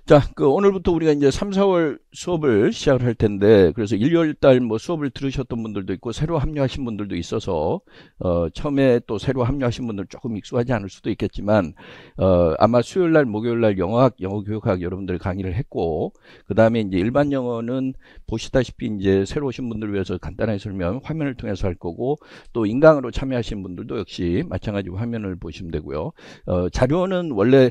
자, 오늘부터 우리가 이제 3, 4월 수업을 시작을 할 텐데, 그래서 1, 2월 달 뭐 수업을 들으셨던 분들도 있고, 새로 합류하신 분들도 있어서, 처음에 또 새로 합류하신 분들 조금 익숙하지 않을 수도 있겠지만, 아마 수요일 날, 목요일 날 영어학, 영어 교육학 여러분들 강의를 했고, 그 다음에 이제 일반 영어는 보시다시피 이제 새로 오신 분들을 위해서 간단하게 설명, 화면을 통해서 할 거고, 또 인강으로 참여하신 분들도 역시 마찬가지로 화면을 보시면 되고요. 자료는 원래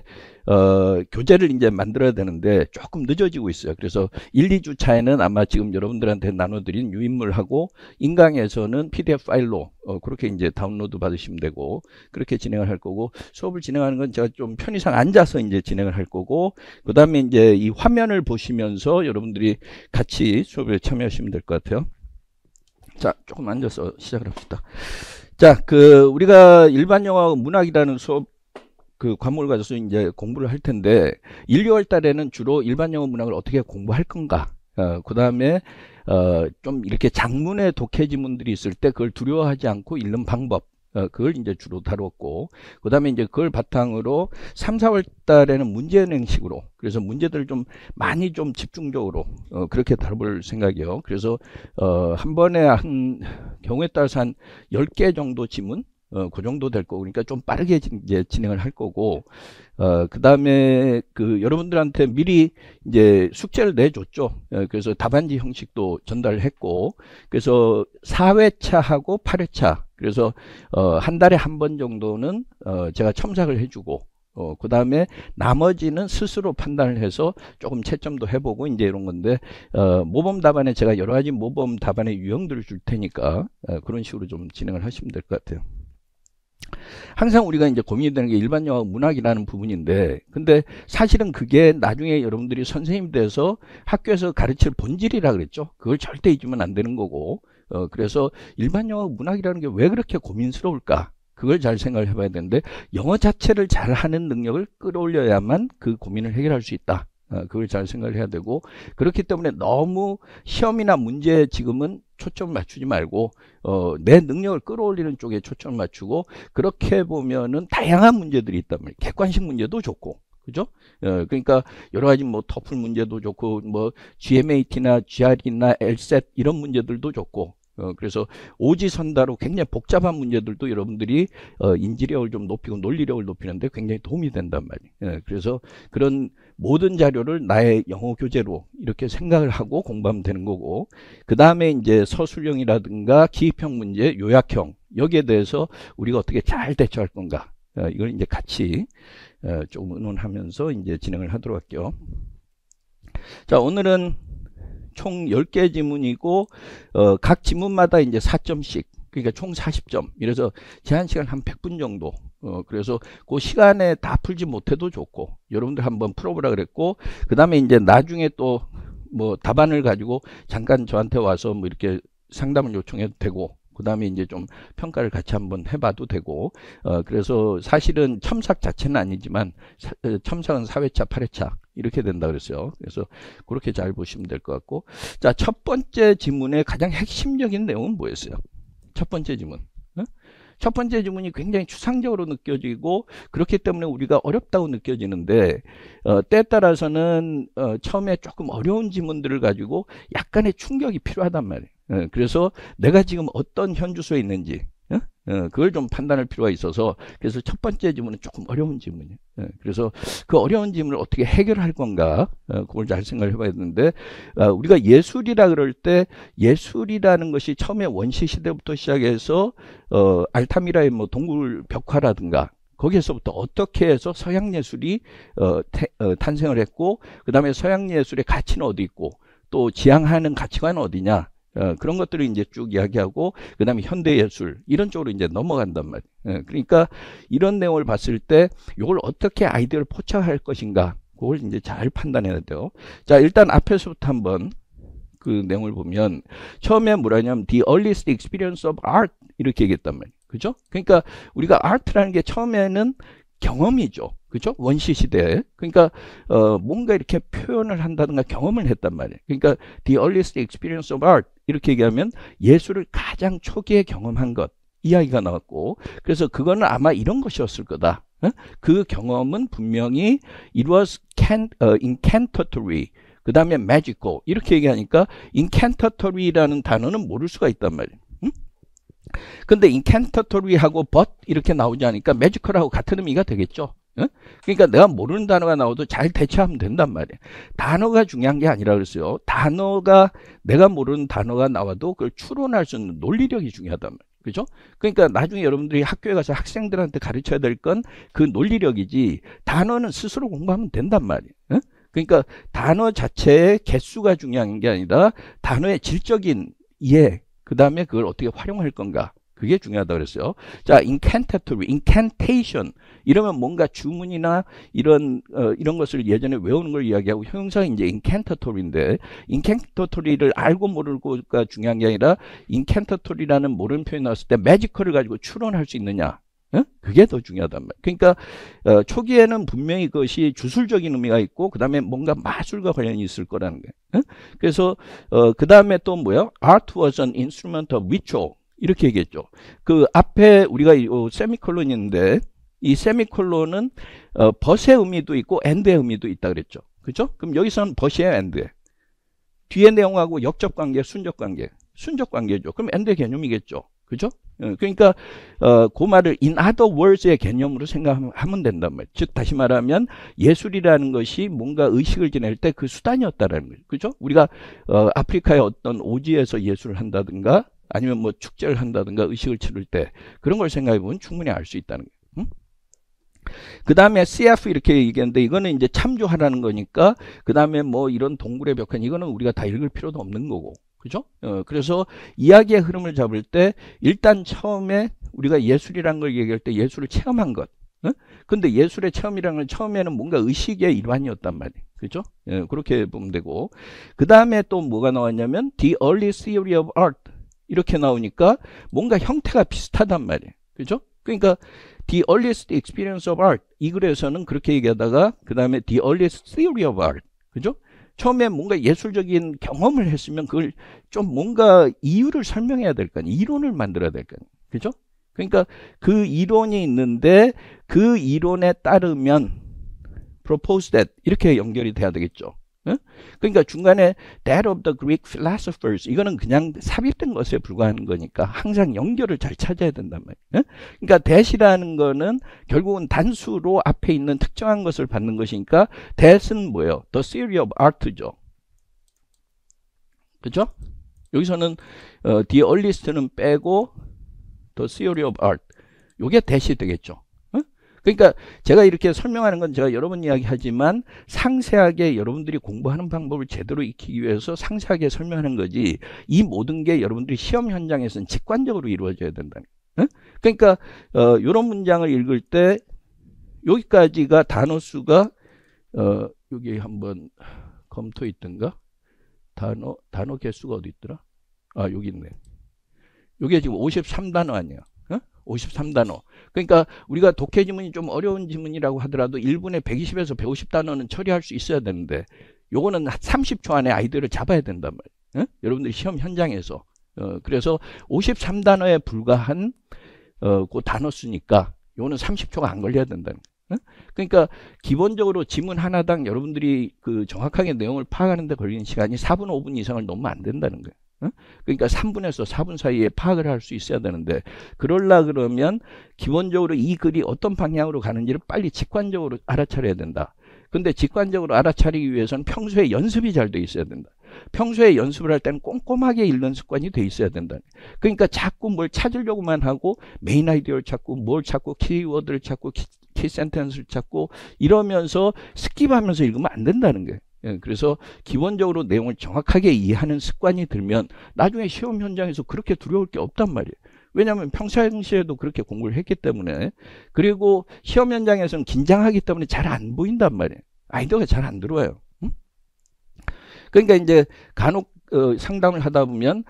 교재를 이제 만들어야 되는데 조금 늦어지고 있어요. 그래서 1, 2주 차에는 아마 지금 여러분들한테 나눠드린 유인물하고 인강에서는 PDF 파일로 그렇게 이제 다운로드 받으시면 되고 그렇게 진행을 할 거고, 수업을 진행하는 건 제가 좀 편의상 앉아서 이제 진행을 할 거고, 그 다음에 이제 이 화면을 보시면서 여러분들이 같이 수업에 참여하시면 될 것 같아요. 자, 조금 앉아서 시작을 합시다. 자, 우리가 일반 영어 문학이라는 수업 과목을 가져서 이제 공부를 할 텐데, 1, 2월 달에는 주로 일반 영어 문학을 어떻게 공부할 건가, 그 다음에 좀 이렇게 장문의 독해 지문들이 있을 때 그걸 두려워하지 않고 읽는 방법, 그걸 이제 주로 다뤘고, 그 다음에 이제 그걸 바탕으로 3, 4월 달에는 문제은행식으로, 그래서 문제들을 좀 많이 좀 집중적으로 그렇게 다뤄볼 생각이에요. 그래서 한 번에 한 경우에 따라서 한 10개 정도 지문, 그 정도 될 거고, 그러니까 좀 빠르게 이제 진행을 할 거고, 그 다음에 여러분들한테 미리 이제 숙제를 내줬죠. 그래서 답안지 형식도 전달했고, 그래서 4회차하고 8회차, 그래서 한 달에 한 번 정도는 제가 첨삭을 해주고, 그 다음에 나머지는 스스로 판단을 해서 조금 채점도 해보고 이제 이런 건데, 모범 답안에 제가 여러 가지 모범 답안의 유형들을 줄 테니까 그런 식으로 좀 진행을 하시면 될 것 같아요. 항상 우리가 이제 고민이 되는 게 일반 영어 문학이라는 부분인데, 근데 사실은 그게 나중에 여러분들이 선생님 돼서 학교에서 가르칠 본질이라 그랬죠. 그걸 절대 잊으면 안 되는 거고, 그래서 일반 영어 문학이라는 게 왜 그렇게 고민스러울까? 그걸 잘 생각을 해봐야 되는데, 영어 자체를 잘하는 능력을 끌어올려야만 그 고민을 해결할 수 있다. 그걸 잘 생각을 해야 되고, 그렇기 때문에 너무 시험이나 문제에 지금은 초점을 맞추지 말고 내 능력을 끌어올리는 쪽에 초점을 맞추고, 그렇게 보면은 다양한 문제들이 있단 말이에요. 객관식 문제도 좋고, 그죠? 그러니까 여러 가지 뭐 터플 문제도 좋고, 뭐 GMAT나 GRE나 LSAT 이런 문제들도 좋고, 그래서 오지선다로 굉장히 복잡한 문제들도 여러분들이 인지력을 좀 높이고 논리력을 높이는데 굉장히 도움이 된단 말이에요. 그래서 그런 모든 자료를 나의 영어 교재로 이렇게 생각을 하고 공부하면 되는 거고, 그 다음에 이제 서술형이라든가 기입형 문제, 요약형, 여기에 대해서 우리가 어떻게 잘 대처할 건가, 이걸 이제 같이 조금 의논하면서 이제 진행을 하도록 할게요. 자, 오늘은 총 10개 지문이고, 각 지문마다 이제 4점씩, 그러니까 총 40점. 이래서 제한 시간 한 100분 정도. 그래서 그 시간에 다 풀지 못해도 좋고, 여러분들 한번 풀어보라 그랬고, 그 다음에 이제 나중에 또 뭐 답안을 가지고 잠깐 저한테 와서 뭐 이렇게 상담을 요청해도 되고, 그 다음에 이제 좀 평가를 같이 한번 해봐도 되고, 그래서 사실은 첨삭 자체는 아니지만, 첨삭은 4회차, 8회차 이렇게 된다 그랬어요. 그래서 그렇게 잘 보시면 될 것 같고, 자, 첫 번째 지문의 가장 핵심적인 내용은 뭐였어요? 첫 번째 지문. 첫 번째 지문이 굉장히 추상적으로 느껴지고, 그렇기 때문에 우리가 어렵다고 느껴지는데, 때에 따라서는 처음에 조금 어려운 지문들을 가지고 약간의 충격이 필요하단 말이에요. 그래서 내가 지금 어떤 현주소에 있는지 그걸 좀 판단할 필요가 있어서, 그래서 첫 번째 지문은 조금 어려운 지문이에요. 그래서 그 어려운 지문을 어떻게 해결할 건가, 그걸 잘 생각을 해봐야 되는데, 우리가 예술이라 그럴 때 예술이라는 것이 처음에 원시 시대부터 시작해서 알타미라의 뭐 동굴 벽화라든가, 거기에서부터 어떻게 해서 서양 예술이 탄생을 했고, 그 다음에 서양 예술의 가치는 어디 있고, 또 지향하는 가치관은 어디냐, 그런 것들을 이제 쭉 이야기하고, 그 다음에 현대예술 이런 쪽으로 이제 넘어간단 말이에요. 그러니까 이런 내용을 봤을 때 이걸 어떻게 아이디어를 포착할 것인가, 그걸 이제 잘 판단해야 돼요. 자, 일단 앞에서부터 한번 그 내용을 보면, 처음에 뭐라냐면 the earliest experience of art 이렇게 얘기했단 말이에요. 그죠? 그러니까 우리가 아트라는 게 처음에는 경험이죠. 그죠? 원시 시대에. 그러니까 뭔가 이렇게 표현을 한다든가 경험을 했단 말이에요. 그러니까 the earliest experience of art 이렇게 얘기하면 예술을 가장 초기에 경험한 것, 이야기가 나왔고, 그래서 그거는 아마 이런 것이었을 거다. 어? 그 경험은 분명히 it was incantatory, 그 다음에 magical 이렇게 얘기하니까 incantatory라는 단어는 모를 수가 있단 말이에요. 응? 근데 incantatory하고 but 이렇게 나오지 않으니까 magical하고 같은 의미가 되겠죠. 응? 그러니까 내가 모르는 단어가 나와도 잘 대처하면 된단 말이에요. 단어가 중요한 게 아니라 그랬어요. 단어가, 내가 모르는 단어가 나와도 그걸 추론할 수 있는 논리력이 중요하단 말이에요. 그죠? 그러니까 나중에 여러분들이 학교에 가서 학생들한테 가르쳐야 될 건 그 논리력이지, 단어는 스스로 공부하면 된단 말이에요. 응? 그러니까 단어 자체의 개수가 중요한 게 아니라 단어의 질적인 이해, 그 다음에 그걸 어떻게 활용할 건가, 그게 중요하다 그랬어요. 자, incantatory, incantation 이러면 뭔가 주문이나 이런 것을 예전에 외우는 걸 이야기하고, 형용사가 이제 incantatory인데, incantatory를 알고 모르고가 중요한 게 아니라 incantatory라는 모르는 표현이 나왔을 때 magical을 가지고 추론할 수 있느냐, 응? 그게 더 중요하단 말이에요. 그러니까 초기에는 분명히 그것이 주술적인 의미가 있고, 그 다음에 뭔가 마술과 관련이 있을 거라는 거예요. 응? 그래서 그 다음에 또 뭐야? Art was an instrument of ritual 이렇게 얘기했죠. 그 앞에 우리가 세미콜론이 있는데, 이 세미콜론은 벗의 의미도 있고 and의 의미도 있다 그랬죠. 그죠? 그럼 여기서는 벗이에요, and에. 뒤에 내용하고 역접 관계, 순접 관계. 순접 관계죠. 그럼 and의 개념이겠죠. 그죠? 그러니까 그 말을 in other words의 개념으로 생각하면 된단 말이에요. 즉 다시 말하면 예술이라는 것이 뭔가 의식을 지낼 때 그 수단이었다라는 거죠. 그죠? 우리가 아프리카의 어떤 오지에서 예술을 한다든가, 아니면 뭐 축제를 한다든가 의식을 치를 때 그런 걸 생각해 보면 충분히 알 수 있다는 거예요. 응? 그 다음에 CF 이렇게 얘기했는데, 이거는 이제 참조하라는 거니까, 그 다음에 뭐 이런 동굴의 벽화, 이거는 우리가 다 읽을 필요도 없는 거고. 그죠? 그래서 이야기의 흐름을 잡을 때 일단 처음에 우리가 예술이라는 걸 얘기할 때 예술을 체험한 것. 근데 예술의 체험이라는 건 처음에는 뭔가 의식의 일환이었단 말이에요. 그죠? 그렇게 보면 되고. 그 다음에 또 뭐가 나왔냐면 The early theory of art 이렇게 나오니까 뭔가 형태가 비슷하단 말이에요. 그죠? 그러니까 The earliest experience of art 이 글에서는 그렇게 얘기하다가, 그 다음에 The earliest theory of art. 그죠? 처음에 뭔가 예술적인 경험을 했으면 그걸 좀 뭔가 이유를 설명해야 될 거 아니에요. 이론을 만들어야 될 거 아니에요. 그죠? 그러니까 그 이론이 있는데 그 이론에 따르면 propose that 이렇게 연결이 돼야 되겠죠. 그러니까 중간에 that of the Greek philosophers 이거는 그냥 삽입된 것에 불과한 거니까 항상 연결을 잘 찾아야 된단 말이에요. 그러니까 that이라는 거는 결국은 단수로 앞에 있는 특정한 것을 받는 것이니까 that은 뭐예요? The theory of art죠. 그죠? 여기서는 the earliest는 빼고 the theory of art 요게 that이 되겠죠. 그러니까 제가 이렇게 설명하는 건 제가 여러 번 이야기하지만 상세하게 여러분들이 공부하는 방법을 제대로 익히기 위해서 상세하게 설명하는 거지, 이 모든 게 여러분들이 시험 현장에서는 직관적으로 이루어져야 된다. 그러니까 이런 문장을 읽을 때 여기까지가 단어 수가 여기 한번 검토 있던가, 단어 개수가 어디 있더라? 아, 여기 있네. 이게 지금 53단어 아니야. 53단어. 그러니까 우리가 독해 지문이 좀 어려운 지문이라고 하더라도 1분에 120에서 150단어는 처리할 수 있어야 되는데, 요거는 30초 안에 아이들을 잡아야 된단 말이에요. 여러분들 시험 현장에서. 그래서 53단어에 불과한 그 단어 수니까 요거는 30초가 안 걸려야 된다는 거예요. 그러니까 기본적으로 지문 하나당 여러분들이 그 정확하게 내용을 파악하는 데 걸리는 시간이 4분 5분 이상을 넘으면 안 된다는 거예요. 그러니까 3분에서 4분 사이에 파악을 할 수 있어야 되는데, 그러려 그러면 기본적으로 이 글이 어떤 방향으로 가는지를 빨리 직관적으로 알아차려야 된다. 근데 직관적으로 알아차리기 위해서는 평소에 연습이 잘 돼 있어야 된다. 평소에 연습을 할 때는 꼼꼼하게 읽는 습관이 돼 있어야 된다. 그러니까 자꾸 뭘 찾으려고만 하고 메인 아이디어를 찾고 뭘 찾고 키워드를 찾고 키 센텐스를 찾고 이러면서 스킵하면서 읽으면 안 된다는 거예요. 그래서 기본적으로 내용을 정확하게 이해하는 습관이 들면 나중에 시험 현장에서 그렇게 두려울 게 없단 말이에요. 왜냐하면 평상시에도 그렇게 공부를 했기 때문에. 그리고 시험 현장에서는 긴장하기 때문에 잘 안 보인단 말이에요. 아이디어가 잘 안 들어와요. 그러니까 이제 간혹 상담을 하다 보면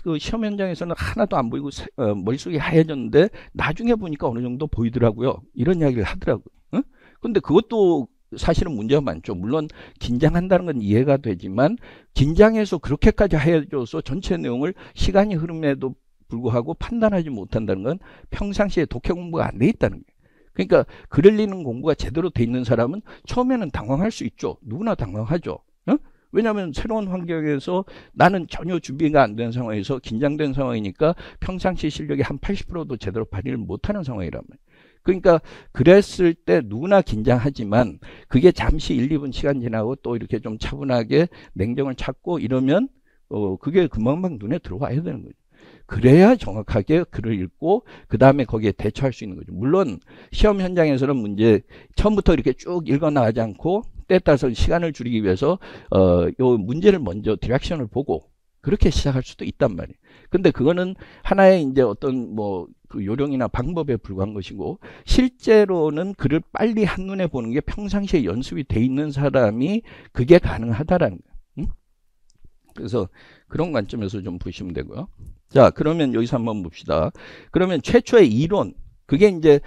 그 시험 현장에서는 하나도 안 보이고 머릿속이 하얘졌는데 나중에 보니까 어느 정도 보이더라고요. 이런 이야기를 하더라고요. 근데 그것도 사실은 문제가 많죠. 물론 긴장한다는 건 이해가 되지만 긴장해서 그렇게까지 하얘져서 전체 내용을 시간이 흐름에도 불구하고 판단하지 못한다는 건 평상시에 독해 공부가 안 돼 있다는 거예요. 그러니까 글 읽는 공부가 제대로 돼 있는 사람은 처음에는 당황할 수 있죠. 누구나 당황하죠. 어? 왜냐하면 새로운 환경에서 나는 전혀 준비가 안 된 상황에서 긴장된 상황이니까 평상시 실력이 한 80%도 제대로 발휘를 못하는 상황이란 말이에요. 그러니까 그랬을 때 누구나 긴장하지만 그게 잠시 1, 2분 시간 지나고 또 이렇게 좀 차분하게 냉정을 찾고 이러면 그게 금방금방 눈에 들어와야 되는 거죠. 그래야 정확하게 글을 읽고 그 다음에 거기에 대처할 수 있는 거죠. 물론 시험 현장에서는 문제 처음부터 이렇게 쭉 읽어 나가지 않고 때에 따라서 시간을 줄이기 위해서 요 문제를 먼저 디렉션을 보고 그렇게 시작할 수도 있단 말이에요. 근데 그거는 하나의 이제 어떤 뭐 그 요령이나 방법에 불과한 것이고 실제로는 글을 빨리 한눈에 보는 게 평상시에 연습이 돼 있는 사람이 그게 가능하다라는 거예요. 응? 그래서 그런 관점에서 좀 보시면 되고요. 자, 그러면 여기서 한번 봅시다. 그러면 최초의 이론, 그게 이제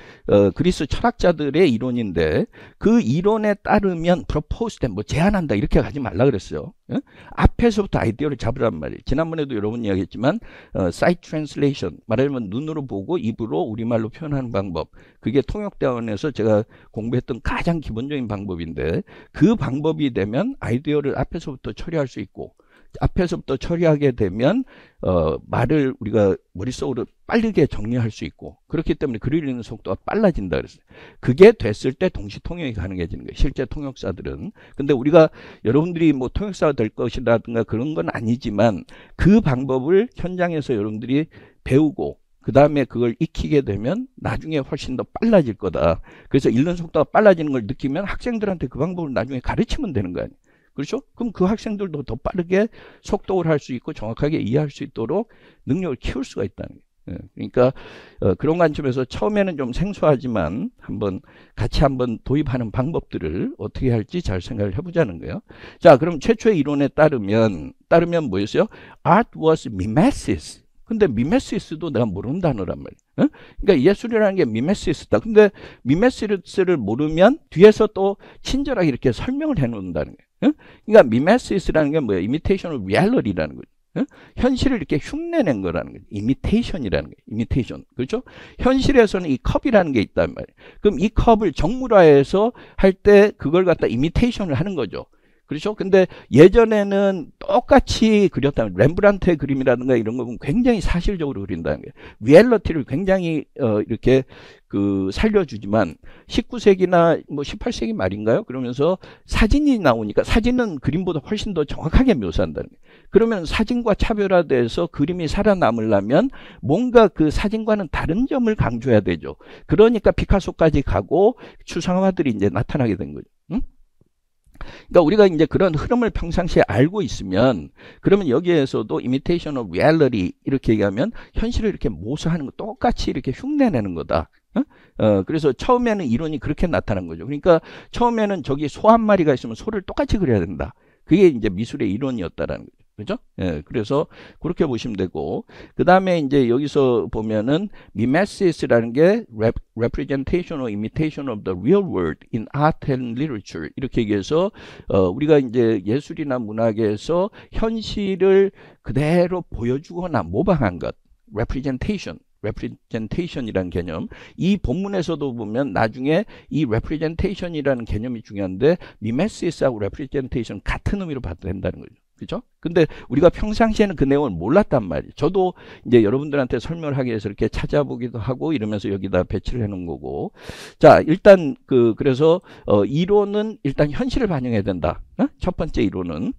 그리스 철학자들의 이론인데 그 이론에 따르면 프로포즈 때 뭐 제안한다 이렇게 가지 말라 그랬어요. 예? 앞에서부터 아이디어를 잡으란 말이에요. 지난번에도 여러분 이야기했지만 sight translation, 말하자면 눈으로 보고 입으로 우리말로 표현하는 방법, 그게 통역대원에서 제가 공부했던 가장 기본적인 방법인데 그 방법이 되면 아이디어를 앞에서부터 처리할 수 있고 앞에서부터 처리하게 되면 말을 우리가 머릿속으로 빠르게 정리할 수 있고 그렇기 때문에 글을 읽는 속도가 빨라진다 그랬어요. 그게 됐을 때 동시 통역이 가능해지는 거예요. 실제 통역사들은. 근데 우리가 여러분들이 뭐 통역사가 될 것이라든가 그런 건 아니지만 그 방법을 현장에서 여러분들이 배우고 그 다음에 그걸 익히게 되면 나중에 훨씬 더 빨라질 거다. 그래서 읽는 속도가 빨라지는 걸 느끼면 학생들한테 그 방법을 나중에 가르치면 되는 거 아니에요. 그렇죠? 그럼 그 학생들도 더 빠르게 속독을 할 수 있고 정확하게 이해할 수 있도록 능력을 키울 수가 있다는 거예요. 그러니까 그런 관점에서 처음에는 좀 생소하지만 같이 한번 도입하는 방법들을 어떻게 할지 잘 생각을 해보자는 거예요. 자, 그럼 최초의 이론에 따르면 뭐였어요? Art was mimesis. 근데 미메시스도 내가 모르는 단어란 말이에요. 그러니까 예술이라는 게 미메시스다. 근데 미메시스를 모르면 뒤에서 또 친절하게 이렇게 설명을 해놓는다는 거예요. 그러니까 미메시스라는 게 뭐예요? imitation of reality라는 거죠. 현실을 이렇게 흉내낸 거라는 거죠. imitation이라는 거예요. imitation. 그렇죠? 현실에서는 이 컵이라는 게 있단 말이에요. 그럼 이 컵을 정물화해서 할 때 그걸 갖다 imitation을 하는 거죠. 그렇죠? 근데 예전에는 똑같이 그렸다면 렘브란트의 그림이라든가 이런 거 보면 굉장히 사실적으로 그린다는 거예요. 리얼리티를 굉장히 이렇게 살려주지만 19세기나 뭐 18세기 말인가요? 그러면서 사진이 나오니까 사진은 그림보다 훨씬 더 정확하게 묘사한다는 거예요. 그러면 사진과 차별화돼서 그림이 살아남으려면 뭔가 그 사진과는 다른 점을 강조해야 되죠. 그러니까 피카소까지 가고 추상화들이 이제 나타나게 된 거죠. 응? 그러니까 우리가 이제 그런 흐름을 평상시에 알고 있으면 그러면 여기에서도 imitation of reality 이렇게 얘기하면 현실을 이렇게 모사하는 거 똑같이 이렇게 흉내내는 거다. 그래서 처음에는 이론이 그렇게 나타난 거죠. 그러니까 처음에는 저기 소 한 마리가 있으면 소를 똑같이 그려야 된다. 그게 이제 미술의 이론이었다라는 거죠. 그죠? 예, 그래서 그렇게 보시면 되고, 그 다음에 이제 여기서 보면은 mimesis라는 게 representation or imitation of the real world in art and literature 이렇게 얘기해서 우리가 이제 예술이나 문학에서 현실을 그대로 보여주거나 모방한 것, representation이라는 개념. 이 본문에서도 보면 나중에 이 representation이라는 개념이 중요한데 mimesis하고 representation 같은 의미로 봐도 된다는 거죠. 그죠? 근데 우리가 평상시에는 그 내용을 몰랐단 말이에요. 저도 이제 여러분들한테 설명을 하기 위해서 이렇게 찾아보기도 하고 이러면서 여기다 배치를 해 놓은 거고. 자, 일단 그래서 이론은 일단 현실을 반영해야 된다. 첫 번째 이론은.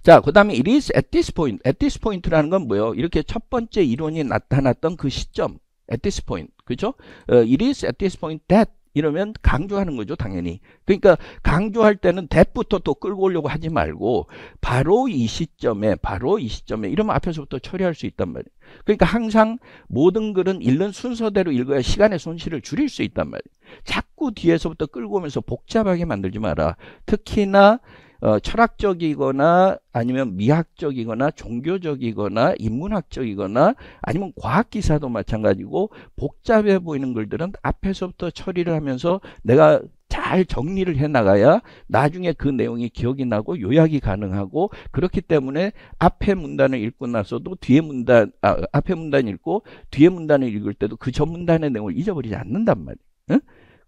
자, 그 다음에 it is at this point. at this point라는 건 뭐예요? 이렇게 첫 번째 이론이 나타났던 그 시점. at this point. 그죠? it is at this point that 이러면 강조하는 거죠, 당연히. 그러니까 강조할 때는 that부터 또 끌고 오려고 하지 말고 바로 이 시점에 이러면 앞에서부터 처리할 수 있단 말이에요. 그러니까 항상 모든 글은 읽는 순서대로 읽어야 시간의 손실을 줄일 수 있단 말이에요. 자꾸 뒤에서부터 끌고 오면서 복잡하게 만들지 마라. 특히나 철학적이거나 아니면 미학적이거나 종교적이거나 인문학적이거나 아니면 과학기사도 마찬가지고 복잡해 보이는 글들은 앞에서부터 처리를 하면서 내가 잘 정리를 해 나가야 나중에 그 내용이 기억이 나고 요약이 가능하고 그렇기 때문에 앞에 문단을 읽고 나서도 앞에 문단 읽고 뒤에 문단을 읽을 때도 그 전 문단의 내용을 잊어버리지 않는단 말이에요.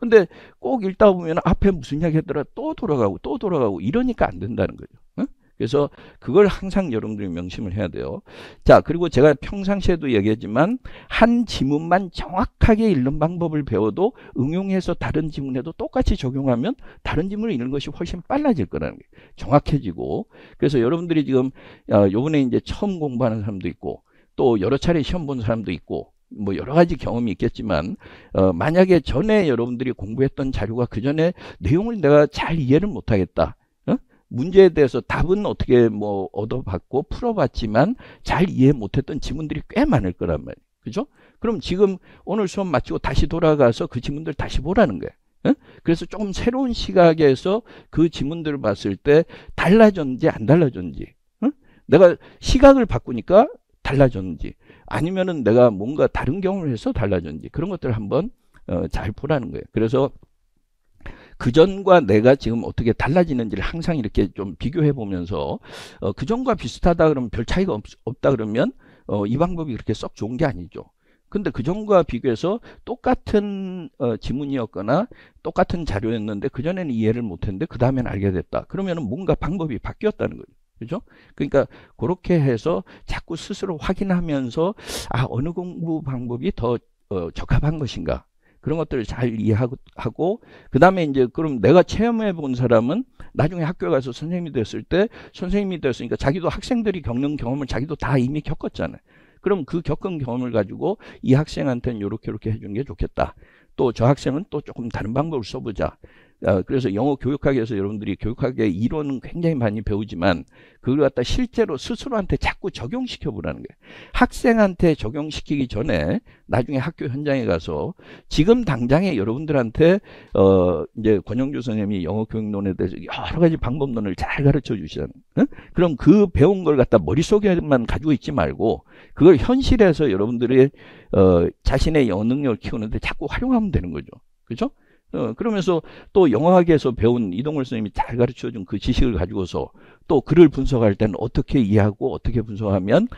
근데 꼭 읽다 보면 앞에 무슨 이야기 했더라 또 돌아가고 또 돌아가고 이러니까 안 된다는 거죠. 응? 그래서 그걸 항상 여러분들이 명심을 해야 돼요. 자, 그리고 제가 평상시에도 얘기하지만 한 지문만 정확하게 읽는 방법을 배워도 응용해서 다른 지문에도 똑같이 적용하면 다른 지문을 읽는 것이 훨씬 빨라질 거라는 거예요. 정확해지고. 그래서 여러분들이 지금 요번에 이제 처음 공부하는 사람도 있고 또 여러 차례 시험 본 사람도 있고 뭐 여러 가지 경험이 있겠지만 만약에 전에 여러분들이 공부했던 자료가 그 전에 내용을 내가 잘 이해를 못하겠다. 문제에 대해서 답은 어떻게 뭐 얻어봤고 풀어봤지만 잘 이해 못했던 지문들이 꽤 많을 거란 말이에요. 그죠? 그럼 지금 오늘 수업 마치고 다시 돌아가서 그 지문들 다시 보라는 거예요. 그래서 조금 새로운 시각에서 그 지문들을 봤을 때 달라졌는지 안 달라졌는지, 내가 시각을 바꾸니까 달라졌는지 아니면은 내가 뭔가 다른 경험을 해서 달라졌는지 그런 것들을 한번 잘 보라는 거예요. 그래서 그전과 내가 지금 어떻게 달라지는지를 항상 이렇게 좀 비교해 보면서 그전과 비슷하다 그러면 별 차이가 없다 그러면 이 방법이 그렇게 썩 좋은 게 아니죠. 근데 그전과 비교해서 똑같은 지문이었거나 똑같은 자료였는데 그전에는 이해를 못했는데 그 다음에는 알게 됐다. 그러면은 뭔가 방법이 바뀌었다는 거죠. 그죠? 그러니까 그렇게 해서 자꾸 스스로 확인하면서 어느 공부 방법이 더 적합한 것인가 그런 것들을 잘 이해하고 그 다음에 이제 그럼 내가 체험해 본 사람은 나중에 학교에 가서 선생님이 됐을 때 선생님이 됐으니까 자기도 학생들이 겪는 경험을 자기도 다 이미 겪었잖아요. 그럼 그 겪은 경험을 가지고 이 학생한테는 이렇게 해주는 게 좋겠다. 또 저 학생은 또 조금 다른 방법을 써보자. 그래서 영어 교육학에서 여러분들이 교육학의 이론은 굉장히 많이 배우지만 그걸 갖다 실제로 스스로한테 자꾸 적용시켜 보라는 거예요. 학생한테 적용시키기 전에 나중에 학교 현장에 가서 지금 당장에 여러분들한테 이제 권영주 선생님이 영어 교육론에 대해서 여러 가지 방법론을 잘 가르쳐 주시잖아요. 그럼 그 배운 걸 갖다 머릿속에만 가지고 있지 말고 그걸 현실에서 여러분들이 자신의 영어 능력을 키우는데 자꾸 활용하면 되는 거죠. 그죠? 그러면서 또 영어학에서 배운 이동걸 선생님이 잘 가르쳐준 그 지식을 가지고서 또 글을 분석할 때는 어떻게 이해하고 어떻게 분석하면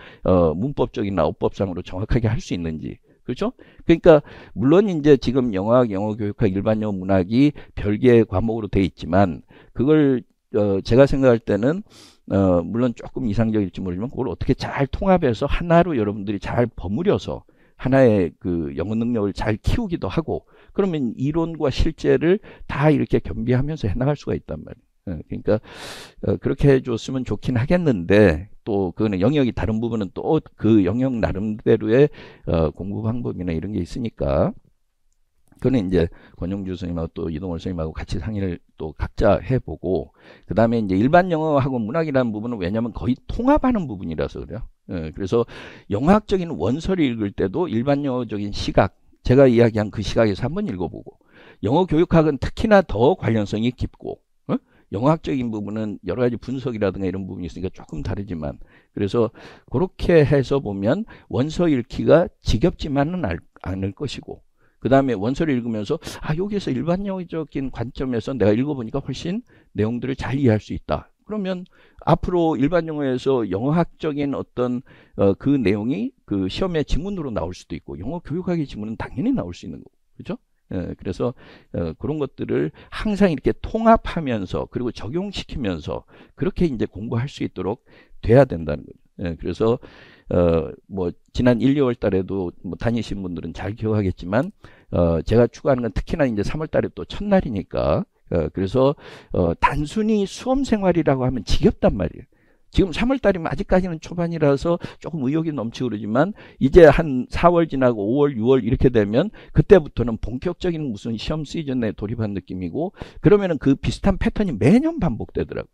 문법적이나 어법상으로 정확하게 할 수 있는지. 그렇죠? 그러니까 물론 이제 지금 영어학, 영어교육학, 일반 영어 문학이 별개의 과목으로 돼 있지만 그걸 제가 생각할 때는 물론 조금 이상적일지 모르지만 그걸 어떻게 잘 통합해서 하나로 여러분들이 잘 버무려서 하나의 그 영어 능력을 잘 키우기도 하고 그러면 이론과 실제를 다 이렇게 겸비하면서 해나갈 수가 있단 말이에요. 그러니까 그렇게 해줬으면 좋긴 하겠는데 또 그거는 영역이 다른 부분은 또 그 영역 나름대로의 공부 방법이나 이런 게 있으니까 그거는 이제 권영주 선생님하고 또 이동월 선생님하고 같이 상의를 또 각자 해보고 그 다음에 이제 일반 영어하고 문학이라는 부분은 왜냐하면 거의 통합하는 부분이라서 그래요. 그래서 영어학적인 원서를 읽을 때도 일반 영어적인 시각 제가 이야기한 그 시각에서 한번 읽어보고 영어 교육학은 특히나 더 관련성이 깊고 영어학적인 부분은 여러 가지 분석이라든가 이런 부분이 있으니까 조금 다르지만 그래서 그렇게 해서 보면 원서 읽기가 지겹지만은 않을 것이고 그 다음에 원서를 읽으면서 여기에서 일반 영어적인 관점에서 내가 읽어보니까 훨씬 내용들을 잘 이해할 수 있다. 그러면 앞으로 일반 영어에서 영어학적인 어떤 그 내용이 그 시험의 지문으로 나올 수도 있고 영어 교육학의 지문은 당연히 나올 수 있는 거고 그렇죠? 그래서 그런 것들을 항상 이렇게 통합하면서 그리고 적용시키면서 그렇게 이제 공부할 수 있도록 돼야 된다는 거죠. 그래서 뭐 지난 1, 2월 달에도 뭐 다니신 분들은 잘 기억하겠지만 제가 추구하는 건 특히나 이제 3월 달에 또 첫날이니까 그래서 단순히 수험 생활이라고 하면 지겹단 말이에요. 지금 3월 달이면 아직까지는 초반이라서 조금 의욕이 넘치고 그러지만 이제 한 4월 지나고 5월, 6월 이렇게 되면 그때부터는 본격적인 무슨 시험 시즌에 돌입한 느낌이고 그러면은 그 비슷한 패턴이 매년 반복되더라고요.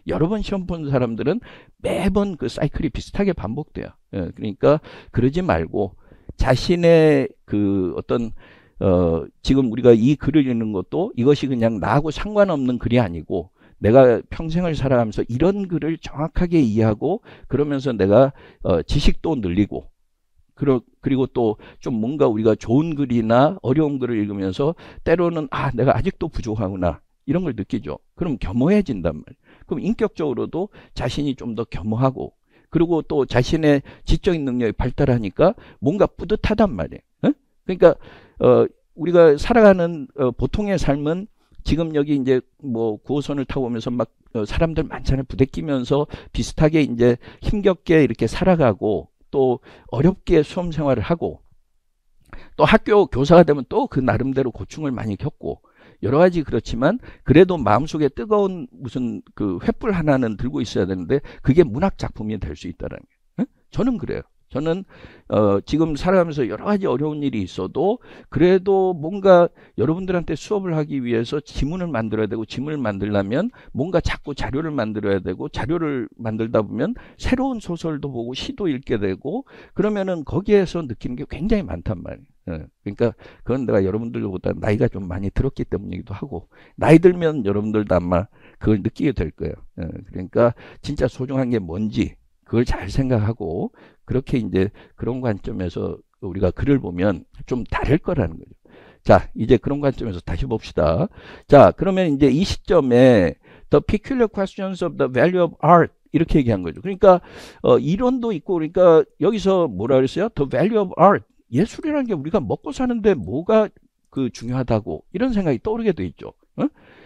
여러 번 시험 본 사람들은 매번 그 사이클이 비슷하게 반복돼요. 그러니까 그러지 말고 자신의 그 어떤 지금 우리가 이 글을 읽는 것도 이것이 그냥 나하고 상관없는 글이 아니고 내가 평생을 살아가면서 이런 글을 정확하게 이해하고 그러면서 내가 지식도 늘리고 그리고 또 좀 뭔가 우리가 좋은 글이나 어려운 글을 읽으면서 때로는 내가 아직도 부족하구나 이런 걸 느끼죠. 그럼 겸허해진단 말이에요. 그럼 인격적으로도 자신이 좀 더 겸허하고 그리고 또 자신의 지적인 능력이 발달하니까 뭔가 뿌듯하단 말이에요. 그러니까 우리가 살아가는 보통의 삶은 지금 여기 이제 뭐 9호선을 타고 오면서 막 사람들 많잖아요. 부대끼면서 비슷하게 이제 힘겹게 이렇게 살아가고 또 어렵게 수험 생활을 하고 또 학교 교사가 되면 또 그 나름대로 고충을 많이 겪고 여러 가지 그렇지만 그래도 마음속에 뜨거운 무슨 그 횃불 하나는 들고 있어야 되는데 그게 문학 작품이 될 수 있다라는 거예요. 저는 그래요. 저는 지금 살아가면서 여러 가지 어려운 일이 있어도 그래도 뭔가 여러분들한테 수업을 하기 위해서 지문을 만들어야 되고 지문을 만들려면 뭔가 자꾸 자료를 만들어야 되고 자료를 만들다 보면 새로운 소설도 보고 시도 읽게 되고 그러면은 거기에서 느끼는 게 굉장히 많단 말이에요. 그러니까 그건 내가 여러분들보다 나이가 좀 많이 들었기 때문이기도 하고 나이 들면 여러분들도 아마 그걸 느끼게 될 거예요. 그러니까 진짜 소중한 게 뭔지 그걸 잘 생각하고 그렇게 이제 그런 관점에서 우리가 글을 보면 좀 다를 거라는 거죠. 자, 이제 그런 관점에서 다시 봅시다. 자, 그러면 이제 이 시점에 The peculiar questions of the value of art 이렇게 얘기한 거죠. 그러니까 이론도 있고 그러니까 여기서 뭐라 그랬어요? The value of art. 예술이라는 게 우리가 먹고 사는데 뭐가 그 중요하다고 이런 생각이 떠오르게 돼 있죠.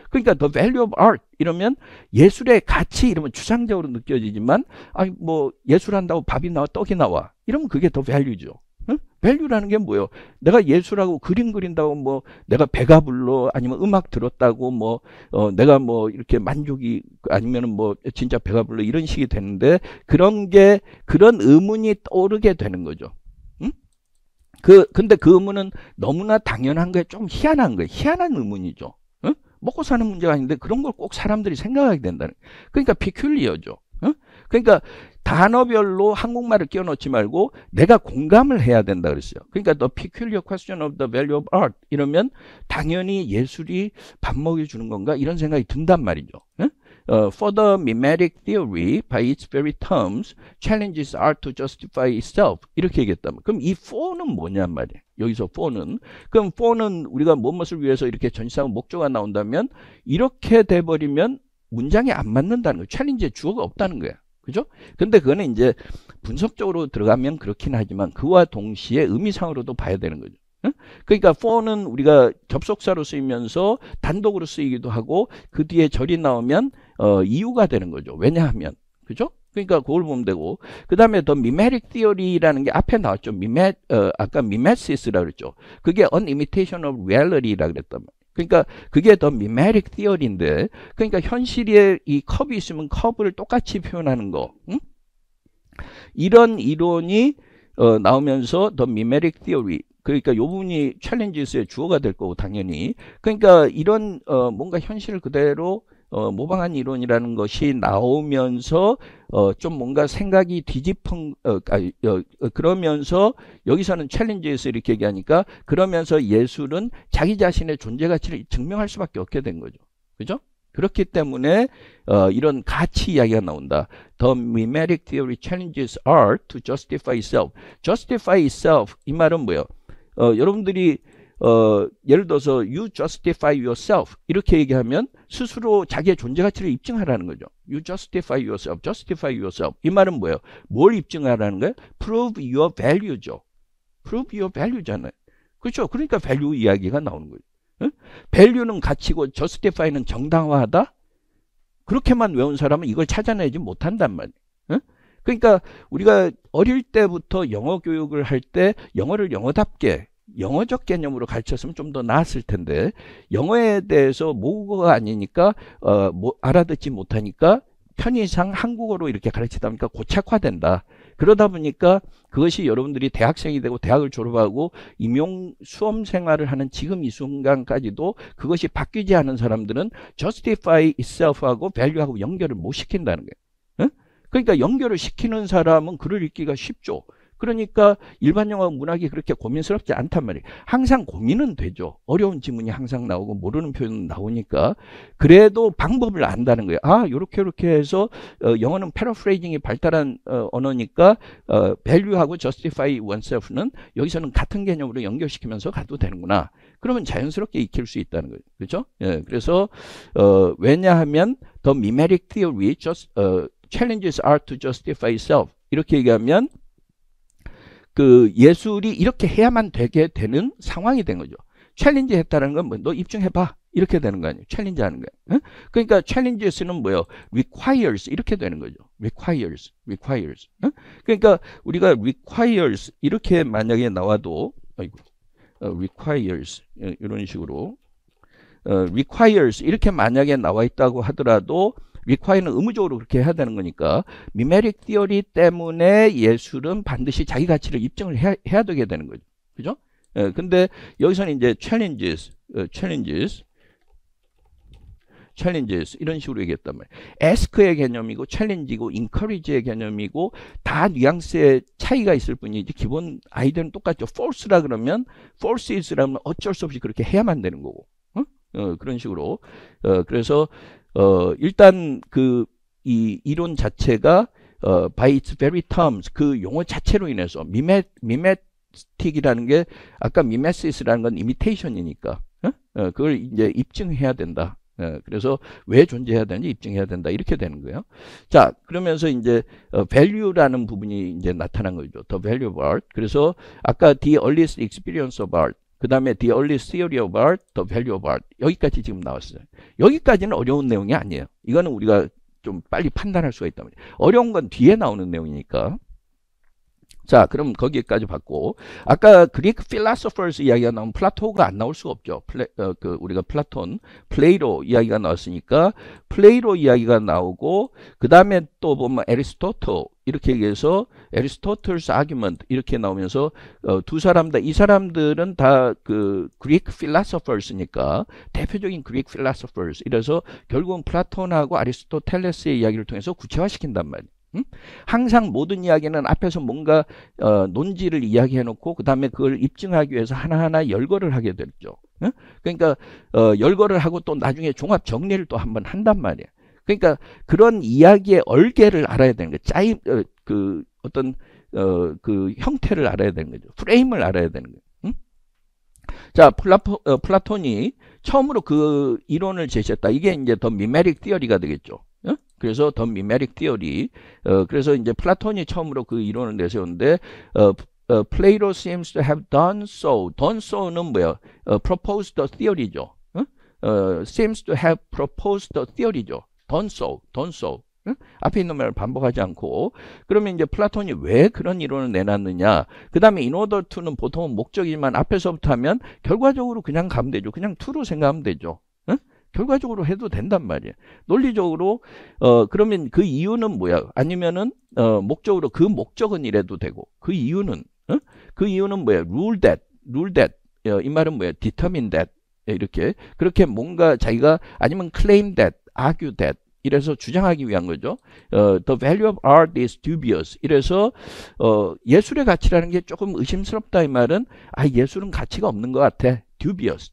그러니까 the value of art 이러면 예술의 가치 이러면 추상적으로 느껴지지만 아니 뭐 예술한다고 밥이 나와 떡이 나와 이러면 그게 the value죠. value라는 게 뭐예요? 내가 예술하고 그림 그린다고 뭐 내가 배가 불러 아니면 음악 들었다고 뭐 내가 뭐 이렇게 만족이 아니면은 뭐 진짜 배가 불러 이런 식이 되는데 그런 게 그런 의문이 떠오르게 되는 거죠. 근데 그 의문은 너무나 당연한 거에 좀 희한한 거예요. 희한한 의문이죠. 먹고 사는 문제가 아닌데 그런 걸 꼭 사람들이 생각하게 된다는. 그러니까 peculiar죠. 그러니까 단어별로 한국말을 끼워 넣지 말고 내가 공감을 해야 된다 그랬어요. 그러니까 the peculiar question of the value of art 이러면 당연히 예술이 밥 먹여주는 건가 이런 생각이 든단 말이죠. For the mimetic theory by its very terms challenges art to justify itself 이렇게 얘기했다면 그럼 이 for는 뭐냔 말이에요. 여기서 for는 그럼 for는 우리가 무엇을 위해서 이렇게 전치사하고 목조가 나온다면 이렇게 돼버리면 문장이 안 맞는다는 거예요. 챌린지에 주어가 없다는 거예요. 그죠? 근데 그거는 이제 분석적으로 들어가면 그렇긴 하지만 그와 동시에 의미상으로도 봐야 되는 거죠. 그러니까 for는 우리가 접속사로 쓰이면서 단독으로 쓰이기도 하고 그 뒤에 절이 나오면 이유가 되는 거죠. 왜냐하면 그죠? 그러니까 그걸 보면 되고 그 다음에 더 mimetic theory라는 게 앞에 나왔죠. 아까 mimesis라고 그랬죠. 그게 an imitation of reality라고 그랬단 말이에요. 그러니까 그게 더 mimetic theory인데 그러니까 현실에 이 컵이 있으면 컵을 똑같이 표현하는 거 이런 이론이 나오면서 더 mimetic theory 그러니까 요 부분이 챌린지스의 주어가 될 거고 당연히 그러니까 이런 뭔가 현실을 그대로 모방한 이론이라는 것이 나오면서 좀 뭔가 생각이 뒤집은 그러면서 여기서는 챌린지에서 이렇게 얘기하니까 그러면서 예술은 자기 자신의 존재 가치를 증명할 수밖에 없게 된 거죠. 그죠? 그렇기 때문에 이런 가치 이야기가 나온다. The mimetic theory challenges art to justify itself. justify itself 이 말은 뭐예요? 여러분들이 예를 들어서 you justify yourself 이렇게 얘기하면 스스로 자기의 존재 가치를 입증하라는 거죠. You justify yourself, justify yourself 이 말은 뭐예요? 뭘 입증하라는 거예요? Prove your value죠. Prove your value잖아요. 그렇죠? 그러니까 value 이야기가 나오는 거예요. value는 가치고 justify는 정당화하다? 그렇게만 외운 사람은 이걸 찾아내지 못한단 말이에요. 그러니까 우리가 어릴 때부터 영어 교육을 할 때 영어를 영어답게 영어적 개념으로 가르쳤으면 좀 더 나았을 텐데 영어에 대해서 모국어가 아니니까 알아듣지 못하니까 편의상 한국어로 이렇게 가르치다 보니까 고착화된다. 그러다 보니까 그것이 여러분들이 대학생이 되고 대학을 졸업하고 임용 수험 생활을 하는 지금 이 순간까지도 그것이 바뀌지 않은 사람들은 justify itself하고 value하고 연결을 못 시킨다는 거예요. 그러니까 연결을 시키는 사람은 글을 읽기가 쉽죠. 그러니까 일반 영어 문학이 그렇게 고민스럽지 않단 말이에요. 항상 고민은 되죠. 어려운 지문이 항상 나오고 모르는 표현은 나오니까 그래도 방법을 안다는 거예요. 아, 요렇게 해서 영어는 패러프레이징이 발달한 언어니까 value하고 justify oneself는 여기서는 같은 개념으로 연결시키면서 가도 되는구나. 그러면 자연스럽게 익힐 수 있다는 거예요. 그렇죠? 예, 그래서 왜냐하면 the mimetic theory challenges art to justify itself 이렇게 얘기하면 그 예술이 이렇게 해야만 되게 되는 상황이 된 거죠. 챌린지 했다는 건 뭐, 너 입증해봐. 이렇게 되는 거 아니에요. 챌린지 하는 거예요. 그러니까 챌린지스는 뭐예요? requires 이렇게 되는 거죠. requires. 그러니까 우리가 requires 이렇게 만약에 나와도 아이고, requires 이런 식으로 requires 이렇게 만약에 나와 있다고 하더라도 require는 의무적으로 그렇게 해야 되는 거니까 미메릭 티어리 때문에 예술은 반드시 자기 가치를 입증을 해야 되게 되는 거죠. 그죠? 근데 여기서는 이제 challenges 이런 식으로 얘기했단 말이에요. ask의 개념이고 challenge이고 encourage의 개념이고 다 뉘앙스의 차이가 있을 뿐이지 기본 아이디어는 똑같죠. force라 그러면 forces라면 어쩔 수 없이 그렇게 해야만 되는 거고 그런 식으로 그래서 일단 이 이론 자체가 by its very terms 그 용어 자체로 인해서 미메틱이라는 게 아까 미메시스라는 건 imitation이니까 그걸 이제 입증해야 된다. 그래서 왜 존재해야 되는지 입증해야 된다. 이렇게 되는 거예요. 자, 그러면서 이제 value라는 부분이 이제 나타난 거죠. The value of art. 그래서 아까 the earliest experience of art, 그 다음에 the earliest theory of art, the value of art. 여기까지 지금 나왔어요. 여기까지는 어려운 내용이 아니에요. 이거는 우리가 좀 빨리 판단할 수가 있단 말이에요. 어려운 건 뒤에 나오는 내용이니까. 자, 그럼 거기까지 봤고, 아까 그리크 philosophers 이야기가 나오면 플라토가 안 나올 수가 없죠. 우리가 플라톤, 플레이로 이야기가 나왔으니까 플레이로 이야기가 나오고, 그 다음에 또 보면 에리스토틀 이렇게 얘기해서 에리스토틀's argument 이렇게 나오면서 두 사람 다 이 사람들은 다 그 그리크 philosophers니까 대표적인 그리크 philosophers 이래서 결국은 플라톤하고 아리스토텔레스의 이야기를 통해서 구체화시킨단 말이에요. 항상 모든 이야기는 앞에서 뭔가 논지를 이야기해 놓고 그 다음에 그걸 입증하기 위해서 하나하나 열거를 하게 되죠. 그러니까 열거를 하고 또 나중에 종합 정리를 또 한번 한단 말이에요. 그러니까 그런 이야기의 얼개를 알아야 되는 거예요. 어떤 그 형태를 알아야 되는 거죠. 프레임을 알아야 되는 거예요. 자, 플라톤이 처음으로 그 이론을 제시했다. 이게 이제 더 미메릭 티어리가 되겠죠. 그래서 더 미메릭 티어리. 그래서 이제 플라톤이 처음으로 그 이론을 내세웠는데 Plato seems to have done so. done so는 뭐야? proposed the theory죠. seems to have proposed the theory죠. done so. 앞에 있는 말을 반복하지 않고. 그러면 이제 플라톤이 왜 그런 이론을 내놨느냐. 그 다음에 in order to는 보통은 목적이지만 앞에서부터 하면 결과적으로 그냥 가면 되죠. 그냥 to로 생각하면 되죠. 결과적으로 해도 된단 말이에요. 논리적으로 그러면 그 이유는 뭐야? 아니면은 목적으로 그 목적은 이래도 되고 그 이유는 뭐야? rule that 이 말은 뭐야? determine that 이렇게 그렇게 뭔가 자기가 아니면 claim that, argue that 이래서 주장하기 위한 거죠. The value of art is dubious. 이래서 예술의 가치라는 게 조금 의심스럽다 이 말은 예술은 가치가 없는 것 같아.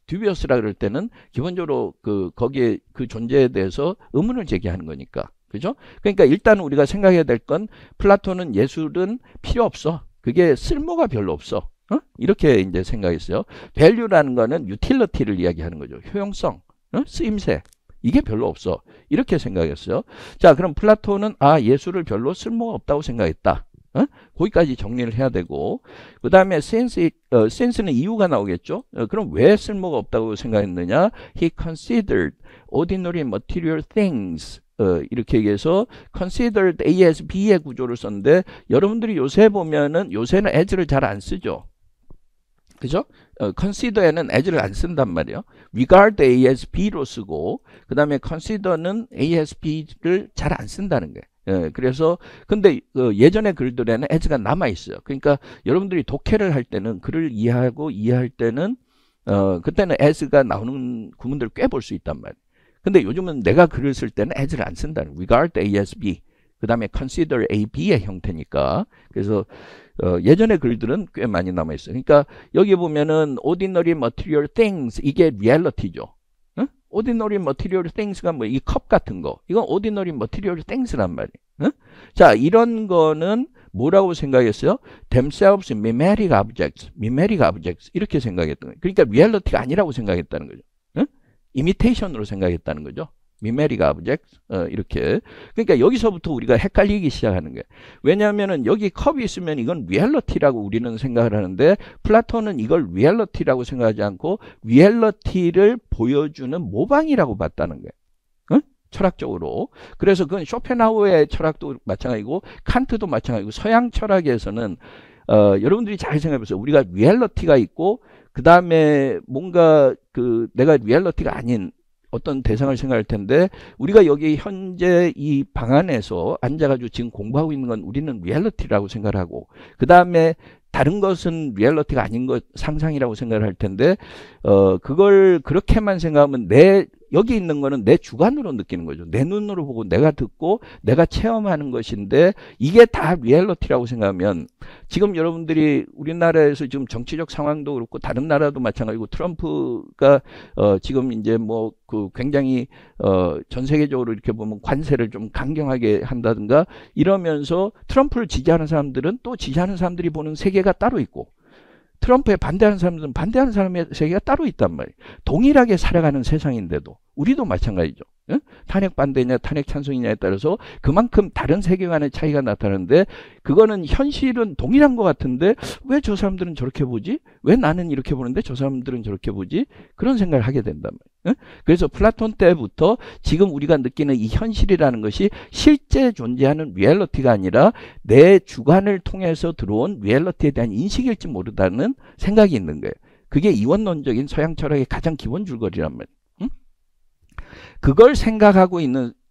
dubious라 그럴 때는 기본적으로 거기에 그 존재에 대해서 의문을 제기하는 거니까. 그죠? 그러니까 일단 우리가 생각해야 될 건 플라톤은 예술은 필요 없어. 그게 쓸모가 별로 없어. 이렇게 이제 생각했어요. value라는 거는 utility를 이야기하는 거죠. 효용성, 쓰임새. 이게 별로 없어. 이렇게 생각했어요. 자, 그럼 플라톤은 예술을 별로 쓸모가 없다고 생각했다. 거기까지 정리를 해야 되고 그 다음에 sense는 이유가 나오겠죠. 그럼 왜 쓸모가 없다고 생각했느냐. He considered ordinary material things 이렇게 얘기해서 considered as B의 구조를 썼는데 여러분들이 요새 보면은 요새는 as를 잘 안 쓰죠. 그죠? consider에는 as를 안 쓴단 말이에요. regard A as B로 쓰고 그 다음에 consider는 A as B를 잘 안 쓴다는 거예요. 그래서 근데 예전의 글들에는 as가 남아 있어요. 그러니까 여러분들이 독해를 할 때는 글을 이해할 때는 그때는 as가 나오는 구문들을 꽤 볼 수 있단 말이에요. 근데 요즘은 내가 글을 쓸 때는 as를 안 쓴다는 regard A as B 그 다음에 consider A, B의 형태니까 그래서 예전의 글들은 꽤 많이 남아 있어요. 그러니까 여기 보면은 ordinary material things 이게 reality죠. ordinary material things가 뭐 이 컵 같은 거 이건 ordinary material things란 말이에요. 자, 이런 거는 뭐라고 생각했어요? themselves mimetic objects 이렇게 생각했던 거예요. 그러니까 reality가 아니라고 생각했다는 거죠. imitation으로 생각했다는 거죠. 미메릭 아브젝트 이렇게. 그러니까 여기서부터 우리가 헷갈리기 시작하는 거예요. 왜냐하면은 여기 컵이 있으면 이건 리얼리티라고 우리는 생각을 하는데 플라톤은 이걸 리얼리티라고 생각하지 않고 리얼리티를 보여주는 모방이라고 봤다는 거예요. 응? 철학적으로. 그래서 그건 쇼펜하우어의 철학도 마찬가지고 칸트도 마찬가지고 서양 철학에서는 여러분들이 잘 생각해 보세요. 우리가 리얼리티가 있고 그 다음에 뭔가 내가 리얼리티가 아닌 어떤 대상을 생각할 텐데 우리가 여기 현재 이 방 안에서 앉아가지고 지금 공부하고 있는 건 우리는 리얼리티라고 생각을 하고 그 다음에 다른 것은 리얼리티가 아닌 것 상상이라고 생각을 할 텐데 그걸 그렇게만 생각하면 여기 있는 거는 내 주관으로 느끼는 거죠. 내 눈으로 보고 내가 듣고 내가 체험하는 것인데 이게 다 리얼리티라고 생각하면 지금 여러분들이 우리나라에서 지금 정치적 상황도 그렇고 다른 나라도 마찬가지고 트럼프가 지금 이제 뭐 굉장히 전 세계적으로 이렇게 보면 관세를 좀 강경하게 한다든가 이러면서 트럼프를 지지하는 사람들은 또 지지하는 사람들이 보는 세계가 따로 있고 트럼프에 반대하는 사람들은 반대하는 사람의 세계가 따로 있단 말이에요. 동일하게 살아가는 세상인데도 우리도 마찬가지죠. 응? 탄핵 반대냐 탄핵 찬성이냐에 따라서 그만큼 다른 세계관의 차이가 나타나는데 그거는 현실은 동일한 것 같은데 왜 저 사람들은 저렇게 보지? 왜 나는 이렇게 보는데 저 사람들은 저렇게 보지? 그런 생각을 하게 된단 말이에요. 응? 그래서 플라톤 때부터 지금 우리가 느끼는 이 현실이라는 것이 실제 존재하는 리얼리티가 아니라 내 주관을 통해서 들어온 리얼리티에 대한 인식일지 모르다는 생각이 있는 거예요. 그게 이원론적인 서양 철학의 가장 기본 줄거리란 말이에요. 응? 그걸 생각하고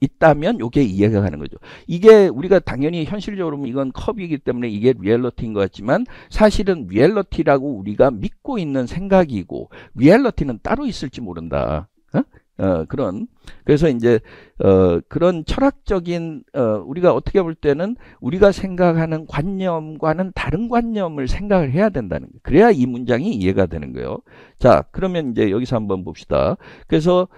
있다면 이게 이해가 가는 거죠. 이게 우리가 당연히 현실적으로 보면 이건 컵이기 때문에 이게 리얼리티인 것 같지만 사실은 리얼리티라고 우리가 믿고 있는 생각이고 리얼리티는 따로 있을지 모른다. 그래서 이제 그런 철학적인 우리가 어떻게 볼 때는 우리가 생각하는 관념과는 다른 관념을 생각을 해야 된다는 거예요. 그래야 이 문장이 이해가 되는 거예요. 자, 그러면 이제 여기서 한번 봅시다. 그래서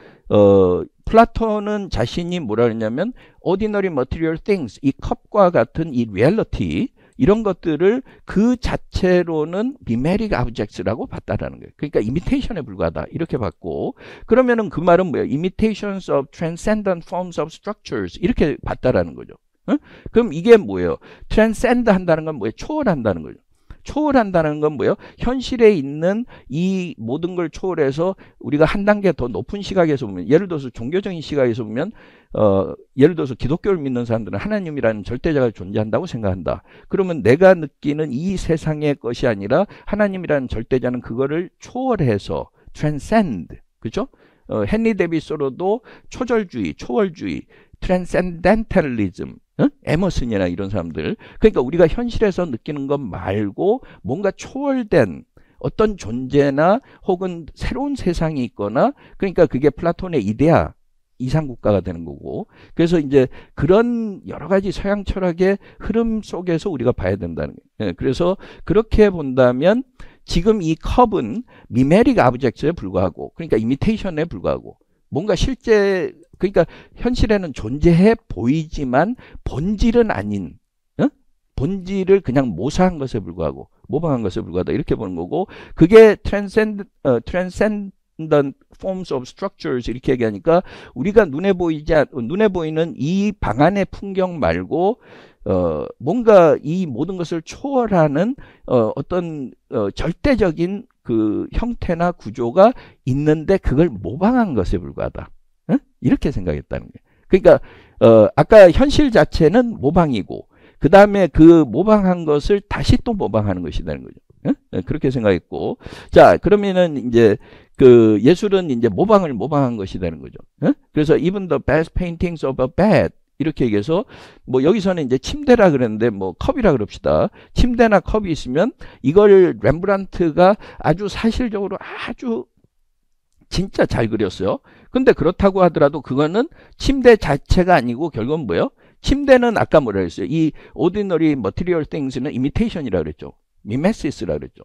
플라톤은 자신이 뭐라 그랬냐면 ordinary material things, 이 컵과 같은 이 reality 이런 것들을 그 자체로는 미메릭 아브젝트라고 봤다라는 거예요. 그러니까 이미테이션에 불과하다 이렇게 봤고 그러면은 그 말은 뭐예요? imitations of transcendent forms of structures 이렇게 봤다라는 거죠. 응? 그럼 이게 뭐예요? transcend 한다는 건 뭐예요? 초월한다는 거죠. 초월한다는 건 뭐예요? 현실에 있는 이 모든 걸 초월해서 우리가 한 단계 더 높은 시각에서 보면 예를 들어서 종교적인 시각에서 보면 예를 들어서 기독교를 믿는 사람들은 하나님이라는 절대자가 존재한다고 생각한다. 그러면 내가 느끼는 이 세상의 것이 아니라 하나님이라는 절대자는 그거를 초월해서 transcend 그죠? 헨리 데이비스 소로도 초절주의, 초월주의, transcendentalism 에머슨이나 이런 사람들 그러니까 우리가 현실에서 느끼는 것 말고 뭔가 초월된 어떤 존재나 혹은 새로운 세상이 있거나 그러니까 그게 플라톤의 이데아 이상국가가 되는 거고 그래서 이제 그런 여러 가지 서양 철학의 흐름 속에서 우리가 봐야 된다는 거예요. 그래서 그렇게 본다면 지금 이 컵은 미메릭 아브젝트에 불과하고 그러니까 이미테이션에 불과하고 뭔가 실제 그러니까 현실에는 존재해 보이지만 본질은 아닌 본질을 그냥 모사한 것에 불과하고 모방한 것에 불과하다 이렇게 보는 거고 그게 transcendent forms of structures 이렇게 얘기하니까 우리가 눈에 보이는 이 방 안의 풍경 말고 뭔가 이 모든 것을 초월하는 어떤 절대적인 그 형태나 구조가 있는데 그걸 모방한 것에 불과하다. 이렇게 생각했다는 거예요. 그러니까 아까 현실 자체는 모방이고 그 다음에 그 모방한 것을 다시 또 모방하는 것이라는 거죠. 그렇게 생각했고 자 그러면은 이제 그 예술은 이제 모방을 모방한 것이라는 거죠. 그래서 even the best paintings of a bed 이렇게 얘기해서 뭐 여기서는 이제 침대라 그랬는데 뭐 컵이라 그럽시다. 침대나 컵이 있으면 이걸 렘브란트가 아주 사실적으로 아주 진짜 잘 그렸어요. 근데 그렇다고 하더라도 그거는 침대 자체가 아니고 결국은 뭐예요? 침대는 아까 뭐라 그랬어요? 이 ordinary material things는 imitation이라 그랬죠. mimesis라 그랬죠.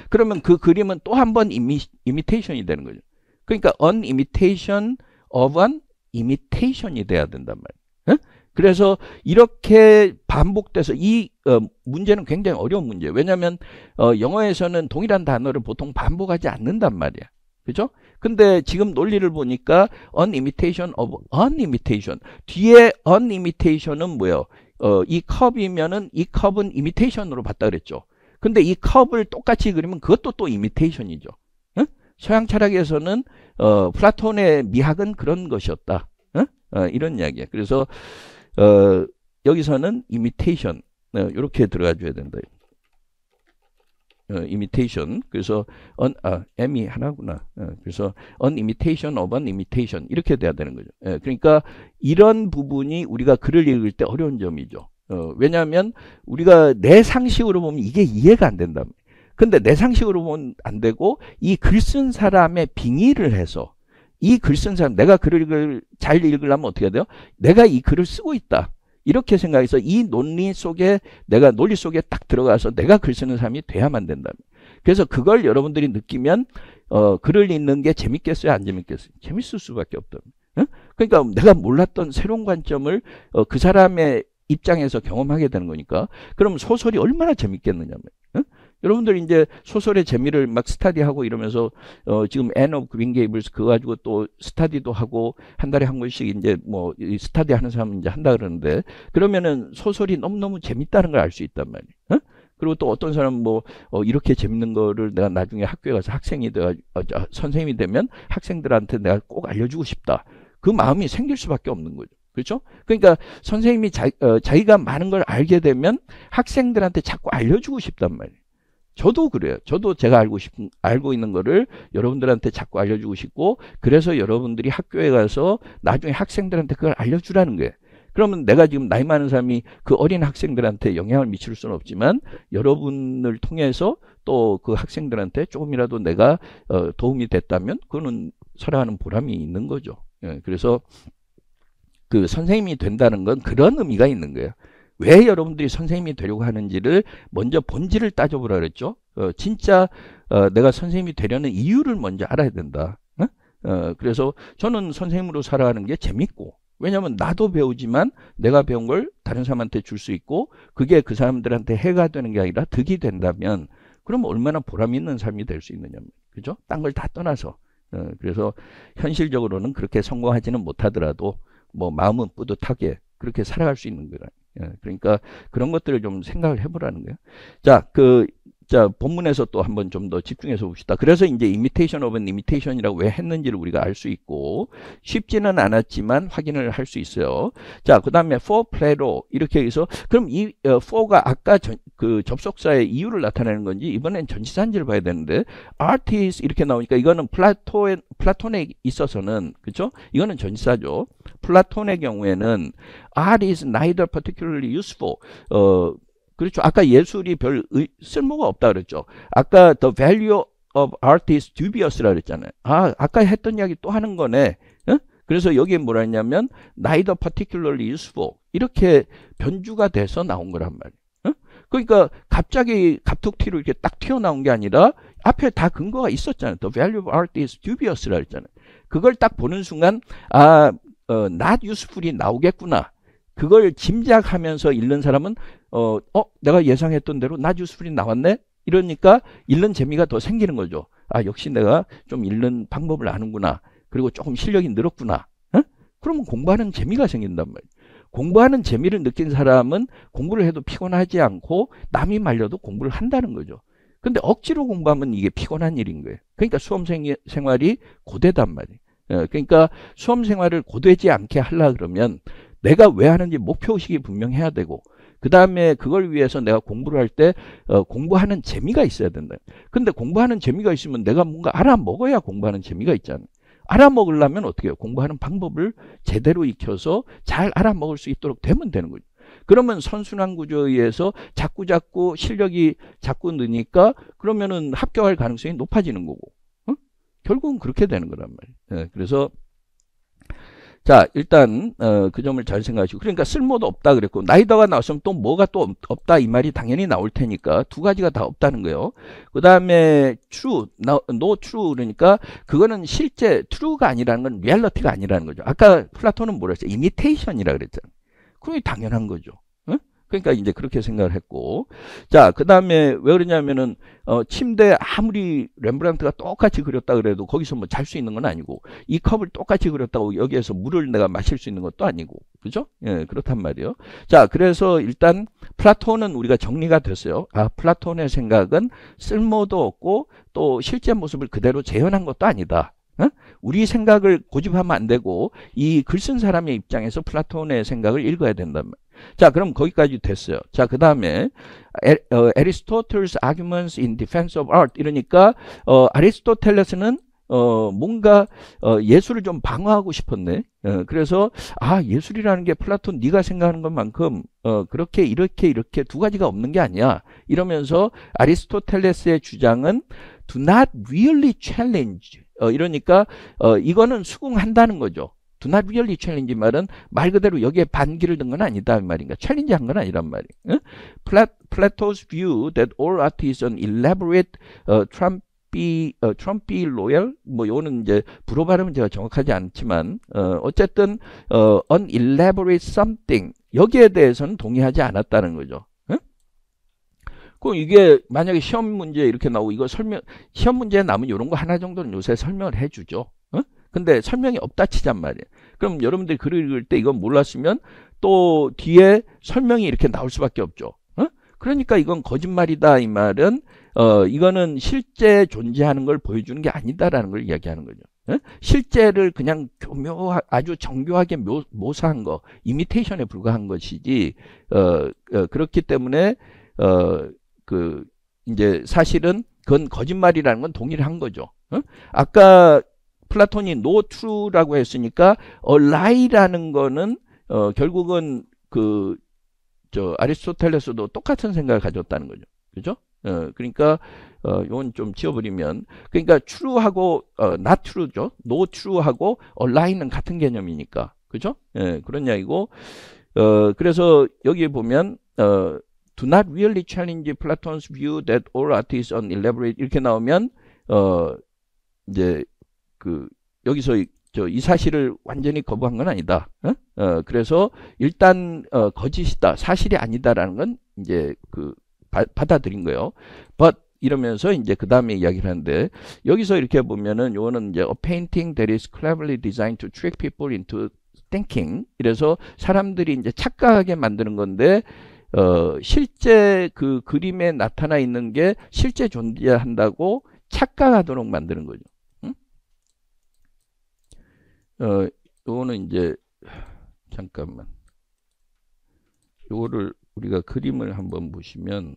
그러면 그 그림은 또 한 번 imitation이 되는 거죠. 그러니까 an imitation of an imitation이 돼야 된단 말이에요. 그래서 이렇게 반복돼서 이 문제는 굉장히 어려운 문제예요. 왜냐하면 영어에서는 동일한 단어를 보통 반복하지 않는단 말이에요. 그죠? 근데 지금 논리를 보니까 an imitation of an imitation. 뒤에 an imitation은 뭐예요? 이 컵이면은 이 컵은 imitation으로 봤다 그랬죠. 근데 이 컵을 똑같이 그리면 그것도 또 imitation이죠. 응? 서양 철학에서는 플라톤의 미학은 그런 것이었다. 응? 이런 이야기야. 그래서 여기서는 imitation 이렇게 들어가 줘야 된다. imitation. 그래서 M이 하나구나. 그래서 an imitation of an imitation 이렇게 돼야 되는 거죠. 그러니까 이런 부분이 우리가 글을 읽을 때 어려운 점이죠. 왜냐하면 우리가 내 상식으로 보면 이게 이해가 안 된다. 근데 내 상식으로 보면 안 되고 이 글 쓴 사람의 빙의를 해서 이 글 쓴 사람 내가 글을 잘 읽으려면 어떻게 해야 돼요? 내가 이 글을 쓰고 있다. 이렇게 생각해서 이 논리 속에 내가 논리 속에 딱 들어가서 내가 글 쓰는 사람이 돼야만 된다. 그래서 그걸 여러분들이 느끼면 글을 읽는 게 재밌겠어요? 안 재밌겠어요? 재밌을 수밖에 없다. 응? 그러니까 내가 몰랐던 새로운 관점을 그 사람의 입장에서 경험하게 되는 거니까. 그럼 소설이 얼마나 재밌겠느냐. 응? 여러분들 이제 소설의 재미를 막 스타디하고 이러면서 지금 앤 오브 그린 게이블스 그거 가지고 또 스타디도 하고 한 달에 한 권씩 이제 뭐 스타디 하는 사람은 이제 한다 그러는데 그러면은 소설이 너무너무 재밌다는 걸 알 수 있단 말이에요. 어? 그리고 또 어떤 사람은 뭐 이렇게 재밌는 거를 내가 나중에 학교에 가서 학생이 돼 선생님이 되면 학생들한테 내가 꼭 알려주고 싶다. 그 마음이 생길 수밖에 없는 거죠. 그렇죠? 그러니까 선생님이 자기가 많은 걸 알게 되면 학생들한테 자꾸 알려주고 싶단 말이에요. 저도 그래요. 저도 제가 알고 있는 거를 여러분들한테 자꾸 알려주고 싶고, 그래서 여러분들이 학교에 가서 나중에 학생들한테 그걸 알려주라는 거예요. 그러면 내가 지금 나이 많은 사람이 그 어린 학생들한테 영향을 미칠 수는 없지만, 여러분을 통해서 또 그 학생들한테 조금이라도 내가 도움이 됐다면, 그거는 살아가는 보람이 있는 거죠. 예, 그래서 그 선생님이 된다는 건 그런 의미가 있는 거예요. 왜 여러분들이 선생님이 되려고 하는지를 먼저 본질을 따져보라 그랬죠. 진짜 내가 선생님이 되려는 이유를 먼저 알아야 된다. 그래서 저는 선생님으로 살아가는 게 재밌고, 왜냐하면 나도 배우지만 내가 배운 걸 다른 사람한테 줄 수 있고 그게 그 사람들한테 해가 되는 게 아니라 득이 된다면 그럼 얼마나 보람 있는 삶이 될 수 있느냐. 그죠? 딴 걸 다 떠나서. 그래서 현실적으로는 그렇게 성공하지는 못하더라도 뭐 마음은 뿌듯하게 그렇게 살아갈 수 있는 거라. 그러니까 그런 것들을 좀 생각을 해보라는 거예요. 자, 본문에서 또 한번 좀 더 집중해서 봅시다. 그래서 이제 imitation of an imitation이라고 왜 했는지를 우리가 알 수 있고, 쉽지는 않았지만 확인을 할 수 있어요. 자, 그 다음에 for Plato 이렇게 해서, 그럼 이 for가 아까 그 접속사의 이유를 나타내는 건지 이번엔 전치사인지를 봐야 되는데, artist 이렇게 나오니까 이거는 플라톤에 있어서는, 그렇죠? 이거는 전치사죠. 플라톤의 경우에는 art is neither particularly useful. 그렇죠. 아까 예술이 별 쓸모가 없다 그랬죠. 아까 the value of art is dubious라 그랬잖아요. 아까 했던 이야기 또 하는 거네. 그래서 여기에 뭐라 했냐면 neither particularly useful 이렇게 변주가 돼서 나온 거란 말이에요. 그러니까 갑자기 갑툭튀로 이렇게 딱 튀어나온 게 아니라 앞에 다 근거가 있었잖아요. The value of art is dubious라 그랬잖아요. 그걸 딱 보는 순간 not useful이 나오겠구나. 그걸 짐작하면서 읽는 사람은 내가 예상했던 대로 not useful이 나왔네? 이러니까 읽는 재미가 더 생기는 거죠. 역시 내가 좀 읽는 방법을 아는구나. 그리고 조금 실력이 늘었구나. 그러면 공부하는 재미가 생긴단 말이에요. 공부하는 재미를 느낀 사람은 공부를 해도 피곤하지 않고 남이 말려도 공부를 한다는 거죠. 근데 억지로 공부하면 이게 피곤한 일인 거예요. 그러니까 수험 생활이 고되단 말이에요. 그러니까 수험 생활을 고되지 않게 하려고 그러면 내가 왜 하는지 목표의식이 분명해야 되고, 그 다음에 그걸 위해서 내가 공부를 할 때 공부하는 재미가 있어야 된다. 근데 공부하는 재미가 있으면 내가 뭔가 알아먹어야 공부하는 재미가 있잖아요. 알아먹으려면 어떻게 해요? 공부하는 방법을 제대로 익혀서 잘 알아먹을 수 있도록 되면 되는 거죠. 그러면 선순환 구조에 의해서 자꾸 실력이 자꾸 느니까 그러면은 합격할 가능성이 높아지는 거고, 결국은 그렇게 되는 거란 말이에요. 그래서 자, 일단 그 점을 잘 생각하시고, 그러니까 쓸모도 없다 그랬고, 나이더가 나왔으면 또 뭐가 또 없다 이 말이 당연히 나올 테니까 두 가지가 다 없다는 거예요. 그 다음에 true, no true 그러니까 그거는 실제 true가 아니라는 건 reality가 아니라는 거죠. 아까 플라톤은 뭐라 했어요? imitation이라 그랬잖아요. 그게 당연한 거죠. 그러니까 이제 그렇게 생각을 했고, 자, 그 다음에 왜 그러냐면은 침대 아무리 렘브란트가 똑같이 그렸다 그래도 거기서 뭐 잘 수 있는 건 아니고, 이 컵을 똑같이 그렸다고 여기에서 물을 내가 마실 수 있는 것도 아니고, 그죠? 예, 그렇단 말이에요. 자, 그래서 일단 플라톤은 우리가 정리가 됐어요. 아, 플라톤의 생각은 쓸모도 없고 또 실제 모습을 그대로 재현한 것도 아니다. 어? 우리 생각을 고집하면 안 되고 이 글 쓴 사람의 입장에서 플라톤의 생각을 읽어야 된단 말이에요. 자, 그럼 거기까지 됐어요. 자, 그 다음에 Aristotle's arguments in defense of art, 이러니까 아리스토텔레스는 뭔가 예술을 좀 방어하고 싶었네. 그래서 아, 예술이라는 게 플라톤 네가 생각하는 것만큼 그렇게 이렇게 두 가지가 없는 게 아니야. 이러면서 아리스토텔레스의 주장은 do not really challenge. 이러니까 이거는 수긍한다는 거죠. do not really challenge 말은 말 그대로 여기에 반기를 든 건 아니다 이 말인가. 챌린지한 건 아니란 말이에요. Plato's view that all art is an elaborate 트럼피 로얄 뭐 요거는 이제 불어 발음은 제가 정확하지 않지만 어쨌든 an elaborate something 여기에 대해서는 동의하지 않았다는 거죠. 그럼 이게 만약에 시험 문제 이렇게 나오고 이거 시험 문제에 남은 이런 거 하나 정도는 요새 설명을 해주죠. 근데 설명이 없다 치잔 말이에요. 그럼 여러분들이 글을 읽을 때 이건 몰랐으면 또 뒤에 설명이 이렇게 나올 수밖에 없죠. 그러니까 이건 거짓말이다 이 말은 이거는 실제 존재하는 걸 보여주는 게 아니다라는 걸 이야기하는 거죠. 실제를 그냥 아주 정교하게 모사한 거, 이미테이션에 불과한 것이지 그렇기 때문에 이제 사실은 그건 거짓말이라는 건 동의를 한 거죠. 아까 플라톤이 no true라고 했으니까 lie라는 거는 결국은 아리스토텔레스도 똑같은 생각을 가졌다는 거죠. 그죠? 그러니까 이건 좀 지워버리면 그러니까 true하고 not true죠. no true하고 lie는 같은 개념이니까. 그죠? 그런 이야기고 그래서 여기에 보면 do not really challenge Platon's view that all art is unelaborate 이렇게 나오면 이제 여기서 이 사실을 완전히 거부한 건 아니다. 그래서 일단 거짓이다, 사실이 아니다라는 건 이제 받아들인 거예요. But 이러면서 이제 그 다음에 이야기를 하는데 여기서 이렇게 보면은 요거는 이제 a painting that is cleverly designed to trick people into thinking. 이래서 사람들이 이제 착각하게 만드는 건데 실제 그 그림에 나타나 있는 게 실제 존재한다고 착각하도록 만드는 거죠. 요거는 이제 잠깐만 요거를 우리가 그림을 한번 보시면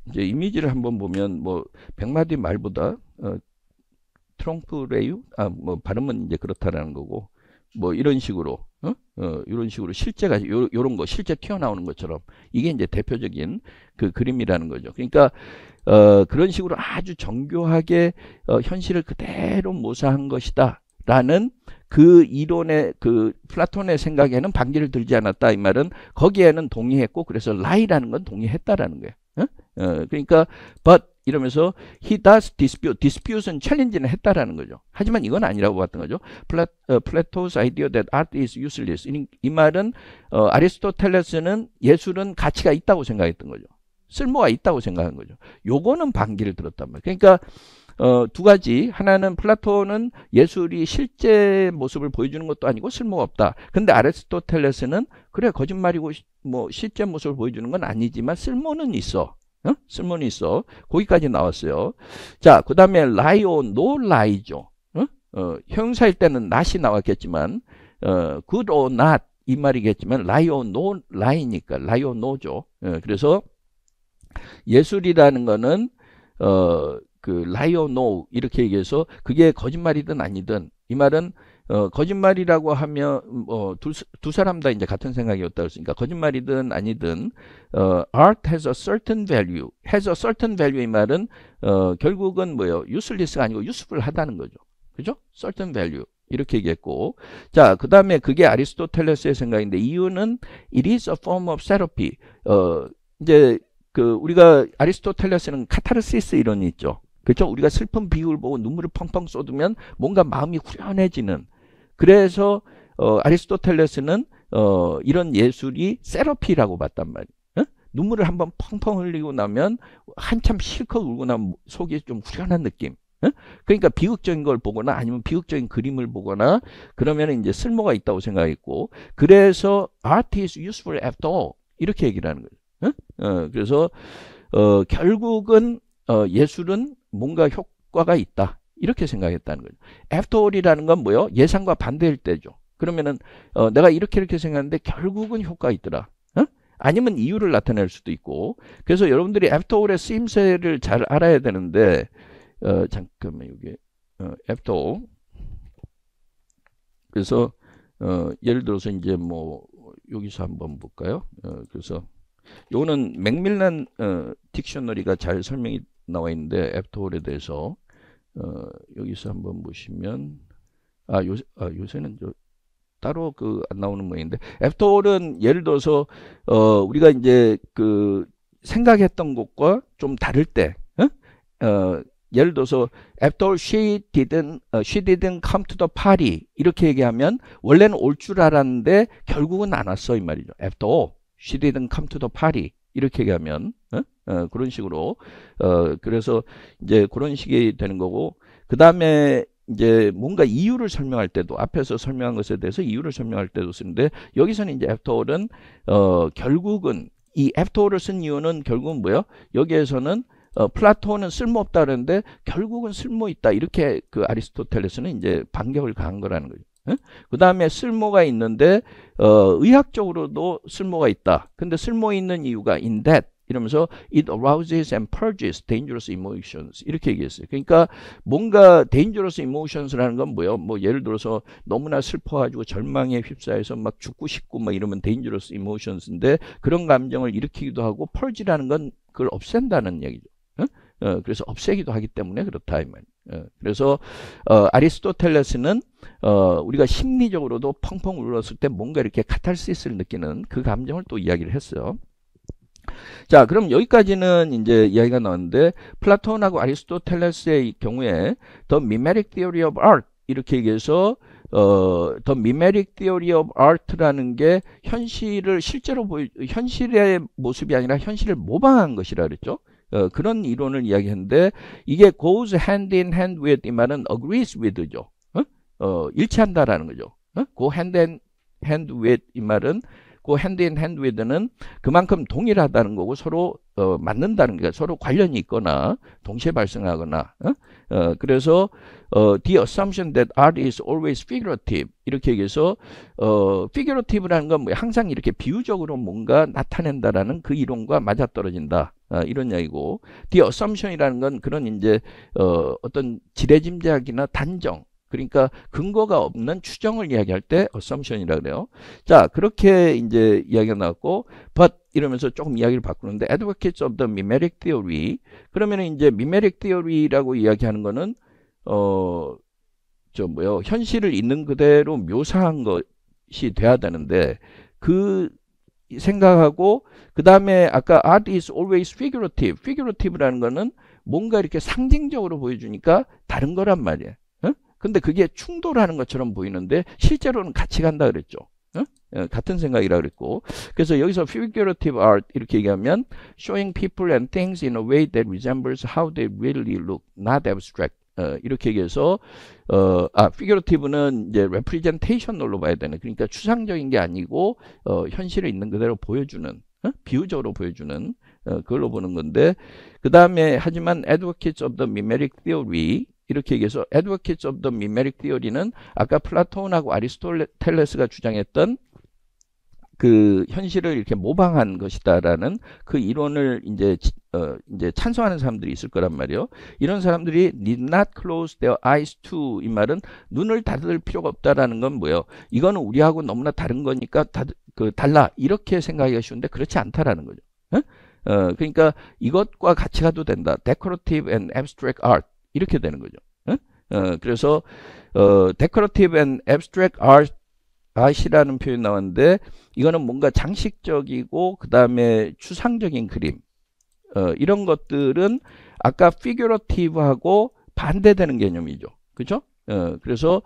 이제 이미지를 한번 보면 뭐 100마디 말보다 트롱프레유 뭐 발음은 이제 그렇다라는 거고 뭐 이런 식으로 이런 식으로 실제가 요런 거 실제 튀어나오는 것처럼 이게 이제 대표적인 그 그림이라는 거죠. 그러니까 그런 식으로 아주 정교하게 현실을 그대로 모사한 것이다 라는 그 이론의 플라톤의 생각에는 반기를 들지 않았다 이 말은 거기에는 동의했고 그래서 lie라는 건 동의했다라는 거예요. 그러니까 but 이러면서 he does dispute. dispute은 챌린지는 했다라는 거죠. 하지만 이건 아니라고 봤던 거죠. Plato's idea that art is useless. 이 말은 아리스토텔레스는 예술은 가치가 있다고 생각했던 거죠. 쓸모가 있다고 생각한 거죠. 요거는 반기를 들었단 말이에요. 그러니까 두 가지. 하나는 플라톤은 예술이 실제 모습을 보여주는 것도 아니고 쓸모가 없다. 근데 아리스토텔레스는 그래 거짓말이고 뭐 실제 모습을 보여주는 건 아니지만 쓸모는 있어. 쓸모는 있어. 거기까지 나왔어요. 자, 그 다음에 lie or no lie죠. 형용사일 때는 not이 나왔겠지만 good or not 이 말이겠지만 lie or no lie니까 lie or no죠. 그래서 예술이라는 거는 lie or no 이렇게 얘기해서 그게 거짓말이든 아니든 이 말은 거짓말이라고 하면 두 사람 다 이제 같은 생각이었다 그랬으니까 거짓말이든 아니든 art has a certain value. has a certain value 이 말은 결국은 뭐예요? useless가 아니고 useful하다는 거죠. 그죠? certain value 이렇게 얘기했고 자, 그 다음에 그게 아리스토텔레스의 생각인데 이유는 it is a form of therapy. 이제 우리가 아리스토텔레스는 카타르시스 이론이 있죠. 그렇죠? 우리가 슬픈 비극을 보고 눈물을 펑펑 쏟으면 뭔가 마음이 후련해지는. 그래서 아리스토텔레스는 이런 예술이 세러피라고 봤단 말이에요. 눈물을 한번 펑펑 흘리고 나면 한참 실컷 울고 나면 속이 좀 후련한 느낌. 그러니까 비극적인 걸 보거나 아니면 비극적인 그림을 보거나 그러면 이제 쓸모가 있다고 생각했고, 그래서 art is useful after all 이렇게 얘기를 하는 거죠. 그래서 결국은 예술은 뭔가 효과가 있다 이렇게 생각했다는 거죠. after all이라는 건 뭐요? 예상과 반대일 때죠. 그러면은 내가 이렇게 생각하는데 결국은 효과가 있더라. 아니면 이유를 나타낼 수도 있고. 그래서 여러분들이 after all의 쓰임새를 잘 알아야 되는데, 잠깐만 여기 after all. 그래서 예를 들어서 이제 뭐 여기서 한번 볼까요? 그래서 요거는 맥밀란 딕셔너리가 잘 설명이 나와 있는데 after all에 대해서 여기서 한번 보시면 요새는 따로 안 나오는 모양인데, after all은 예를 들어서 우리가 이제 생각했던 것과 좀 다를 때, 예를 들어서 after all she didn't come to the party 이렇게 얘기하면 원래는 올 줄 알았는데 결국은 안 왔어 이 말이죠. after all she didn't come to the party 이렇게 얘기하면 그런 식으로 그래서 이제 그런 식이 되는 거고, 그 다음에 이제 뭔가 이유를 설명할 때도 앞에서 설명한 것에 대해서 이유를 설명할 때도 쓰는데, 여기서는 이제 after all은 결국은 이 after all을 쓴 이유는 결국은 뭐예요? 여기에서는 플라톤은 쓸모없다 그러는데 결국은 쓸모있다 이렇게 아리스토텔레스는 이제 반격을 가한 거라는 거죠. 그 다음에 쓸모가 있는데 의학적으로도 쓸모가 있다. 근데 쓸모 있는 이유가 in that 이러면서 it arouses and purges dangerous emotions 이렇게 얘기했어요. 그러니까 뭔가 dangerous emotions라는 건 뭐예요? 뭐 예를 들어서 너무나 슬퍼가지고 절망에 휩싸여서 막 죽고 싶고 막 이러면 dangerous emotions인데, 그런 감정을 일으키기도 하고 purge라는 건 그걸 없앤다는 얘기죠. 그래서 없애기도 하기 때문에 그렇다 이 말이에요. 그래서 아리스토텔레스는 우리가 심리적으로도 펑펑 울었을 때 뭔가 이렇게 카탈시스를 느끼는 그 감정을 또 이야기를 했어요. 자, 그럼 여기까지는 이제 이야기가 나왔는데, 플라톤하고 아리스토텔레스의 경우에 The Mimetic Theory of Art 이렇게 얘기해서 The Mimetic Theory of Art라는 게 현실을 실제로 현실의 모습이 아니라 현실을 모방한 것이라 그랬죠. 그런 이론을 이야기했는데, 이게 goes hand in hand with 이 말은 agrees with죠. 일치한다라는 거죠. go hand in hand with 이 말은 go hand in hand with는 그만큼 동일하다는 거고 서로 맞는다는 게, 서로 관련이 있거나 동시에 발생하거나. 그래서 the assumption that art is always figurative 이렇게 얘기해서 figurative라는 건 뭐 항상 이렇게 비유적으로 뭔가 나타낸다라는 그 이론과 맞아떨어진다. 이런 이야기고, the assumption이라는 건 그런 이제 어떤 지레짐작이나 단정, 그러니까 근거가 없는 추정을 이야기할 때 assumption이라 그래요. 자, 그렇게 이제 이야기가 나왔고, but 이러면서 조금 이야기를 바꾸는데, advocates of the mimetic theory. 그러면 이제 mimetic theory라고 이야기하는 거는 현실을 있는 그대로 묘사한 것이 돼야 되는데, 그 생각하고, 그 다음에 아까 art is always figurative. figurative라는 거는 뭔가 이렇게 상징적으로 보여주니까 다른 거란 말이에요. 근데 그게 충돌하는 것처럼 보이는데 실제로는 같이 간다 그랬죠. 같은 생각이라 그랬고, 그래서 여기서 figurative art 이렇게 얘기하면 showing people and things in a way that resembles how they really look, not abstract. 이렇게 얘기해서 figurative는 이제 representational로 봐야 되는, 그러니까 추상적인 게 아니고 현실에 있는 그대로 보여주는, 비유적으로 보여주는 그걸로 보는 건데, 그 다음에 하지만 advocates of the mimetic theory 이렇게 얘기해서 advocates of the mimetic theory는 아까 플라톤하고 아리스토텔레스가 주장했던 그 현실을 이렇게 모방한 것이다라는 그 이론을 이제 찬성하는 사람들이 있을 거란 말이에요. 이런 사람들이 need not close their eyes to 이 말은 눈을 닫을 필요가 없다라는 건 뭐예요? 이거는 우리하고 너무나 다른 거니까 달라 이렇게 생각하기가 쉬운데 그렇지 않다라는 거죠. 그러니까 이것과 같이 가도 된다. decorative and abstract art 이렇게 되는 거죠. 그래서 decorative and abstract art이라는 표현이 나왔는데, 이거는 뭔가 장식적이고 그 다음에 추상적인 그림, 이런 것들은 아까 figurative하고 반대되는 개념이죠. 그죠? 그래서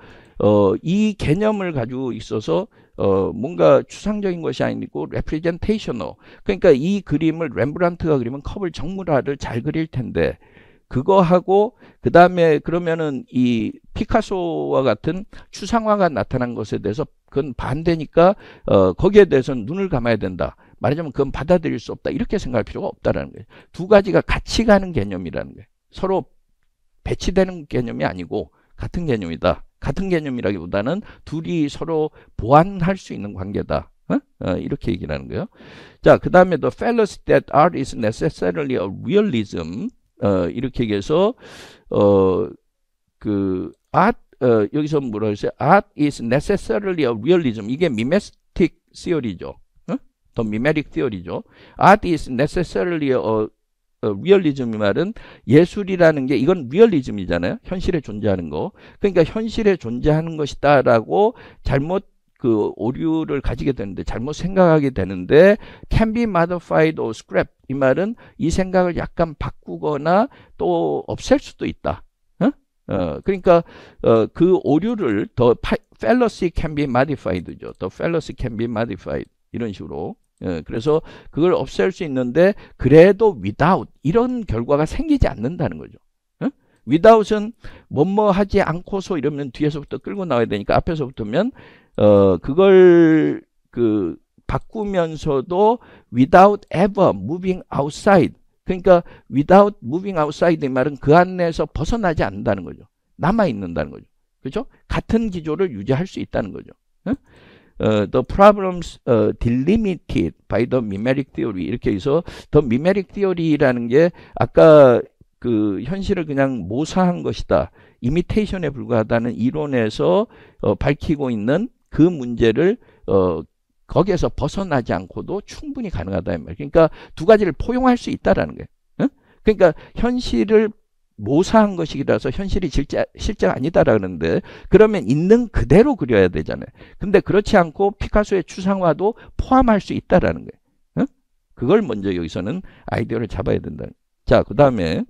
이 개념을 가지고 있어서 뭔가 추상적인 것이 아니고 레프레젠테이셔널. 그러니까 이 그림을 렘브란트가 그리면 컵을 정물화를 잘 그릴 텐데 그거 하고 그 다음에 그러면은 이 피카소와 같은 추상화가 나타난 것에 대해서 그건 반대니까 거기에 대해서는 눈을 감아야 된다. 말하자면 그건 받아들일 수 없다. 이렇게 생각할 필요가 없다라는 거예요. 두 가지가 같이 가는 개념이라는 거예요. 서로 배치되는 개념이 아니고 같은 개념이다. 같은 개념이라기보다는 둘이 서로 보완할 수 있는 관계다. 이렇게 얘기를 하는 거예요. 자, 그 다음에 the fallacy that art is necessarily a realism. 이렇게 얘기해서 그 art 여기서 뭐라 그랬어요? Art is necessarily a realism. 이게 mimetic theory죠. 더 mimetic theory죠. Art is necessarily a realism 이 말은 예술이라는 게 이건 리얼리즘이잖아요. 현실에 존재하는 거. 그러니까 현실에 존재하는 것이다라고 잘못 그 오류를 가지게 되는데 잘못 생각하게 되는데 can be modified or scrapped 이 말은 이 생각을 약간 바꾸거나 또 없앨 수도 있다. 그러니까 그 오류를 the fallacy can be modified죠. The fallacy can be modified 이런 식으로. 그래서 그걸 없앨 수 있는데 그래도 without 이런 결과가 생기지 않는다는 거죠. without은 뭐뭐 하지 않고서 이러면 뒤에서부터 끌고 나와야 되니까 앞에서부터면 그걸 그 바꾸면서도 without ever moving outside. 그러니까 without moving outside 이 말은 그 안에서 벗어나지 않는다는 거죠. 남아 있는다는 거죠. 그렇죠? 같은 기조를 유지할 수 있다는 거죠. The problems delimited by the mimetic theory 이렇게 해서 the mimetic theory라는 게 아까 그 현실을 그냥 모사한 것이다. 이미테이션에 불과하다는 이론에서 밝히고 있는 그 문제를 거기에서 벗어나지 않고도 충분히 가능하다. 그러니까 두 가지를 포용할 수 있다라는 거예요. 그러니까 현실을 모사한 것이라서 현실이 실제가 아니다라 그러는데 그러면 있는 그대로 그려야 되잖아요. 근데 그렇지 않고 피카소의 추상화도 포함할 수 있다라는 거예요. 그걸 먼저 여기서는 아이디어를 잡아야 된다. 자, 그 다음에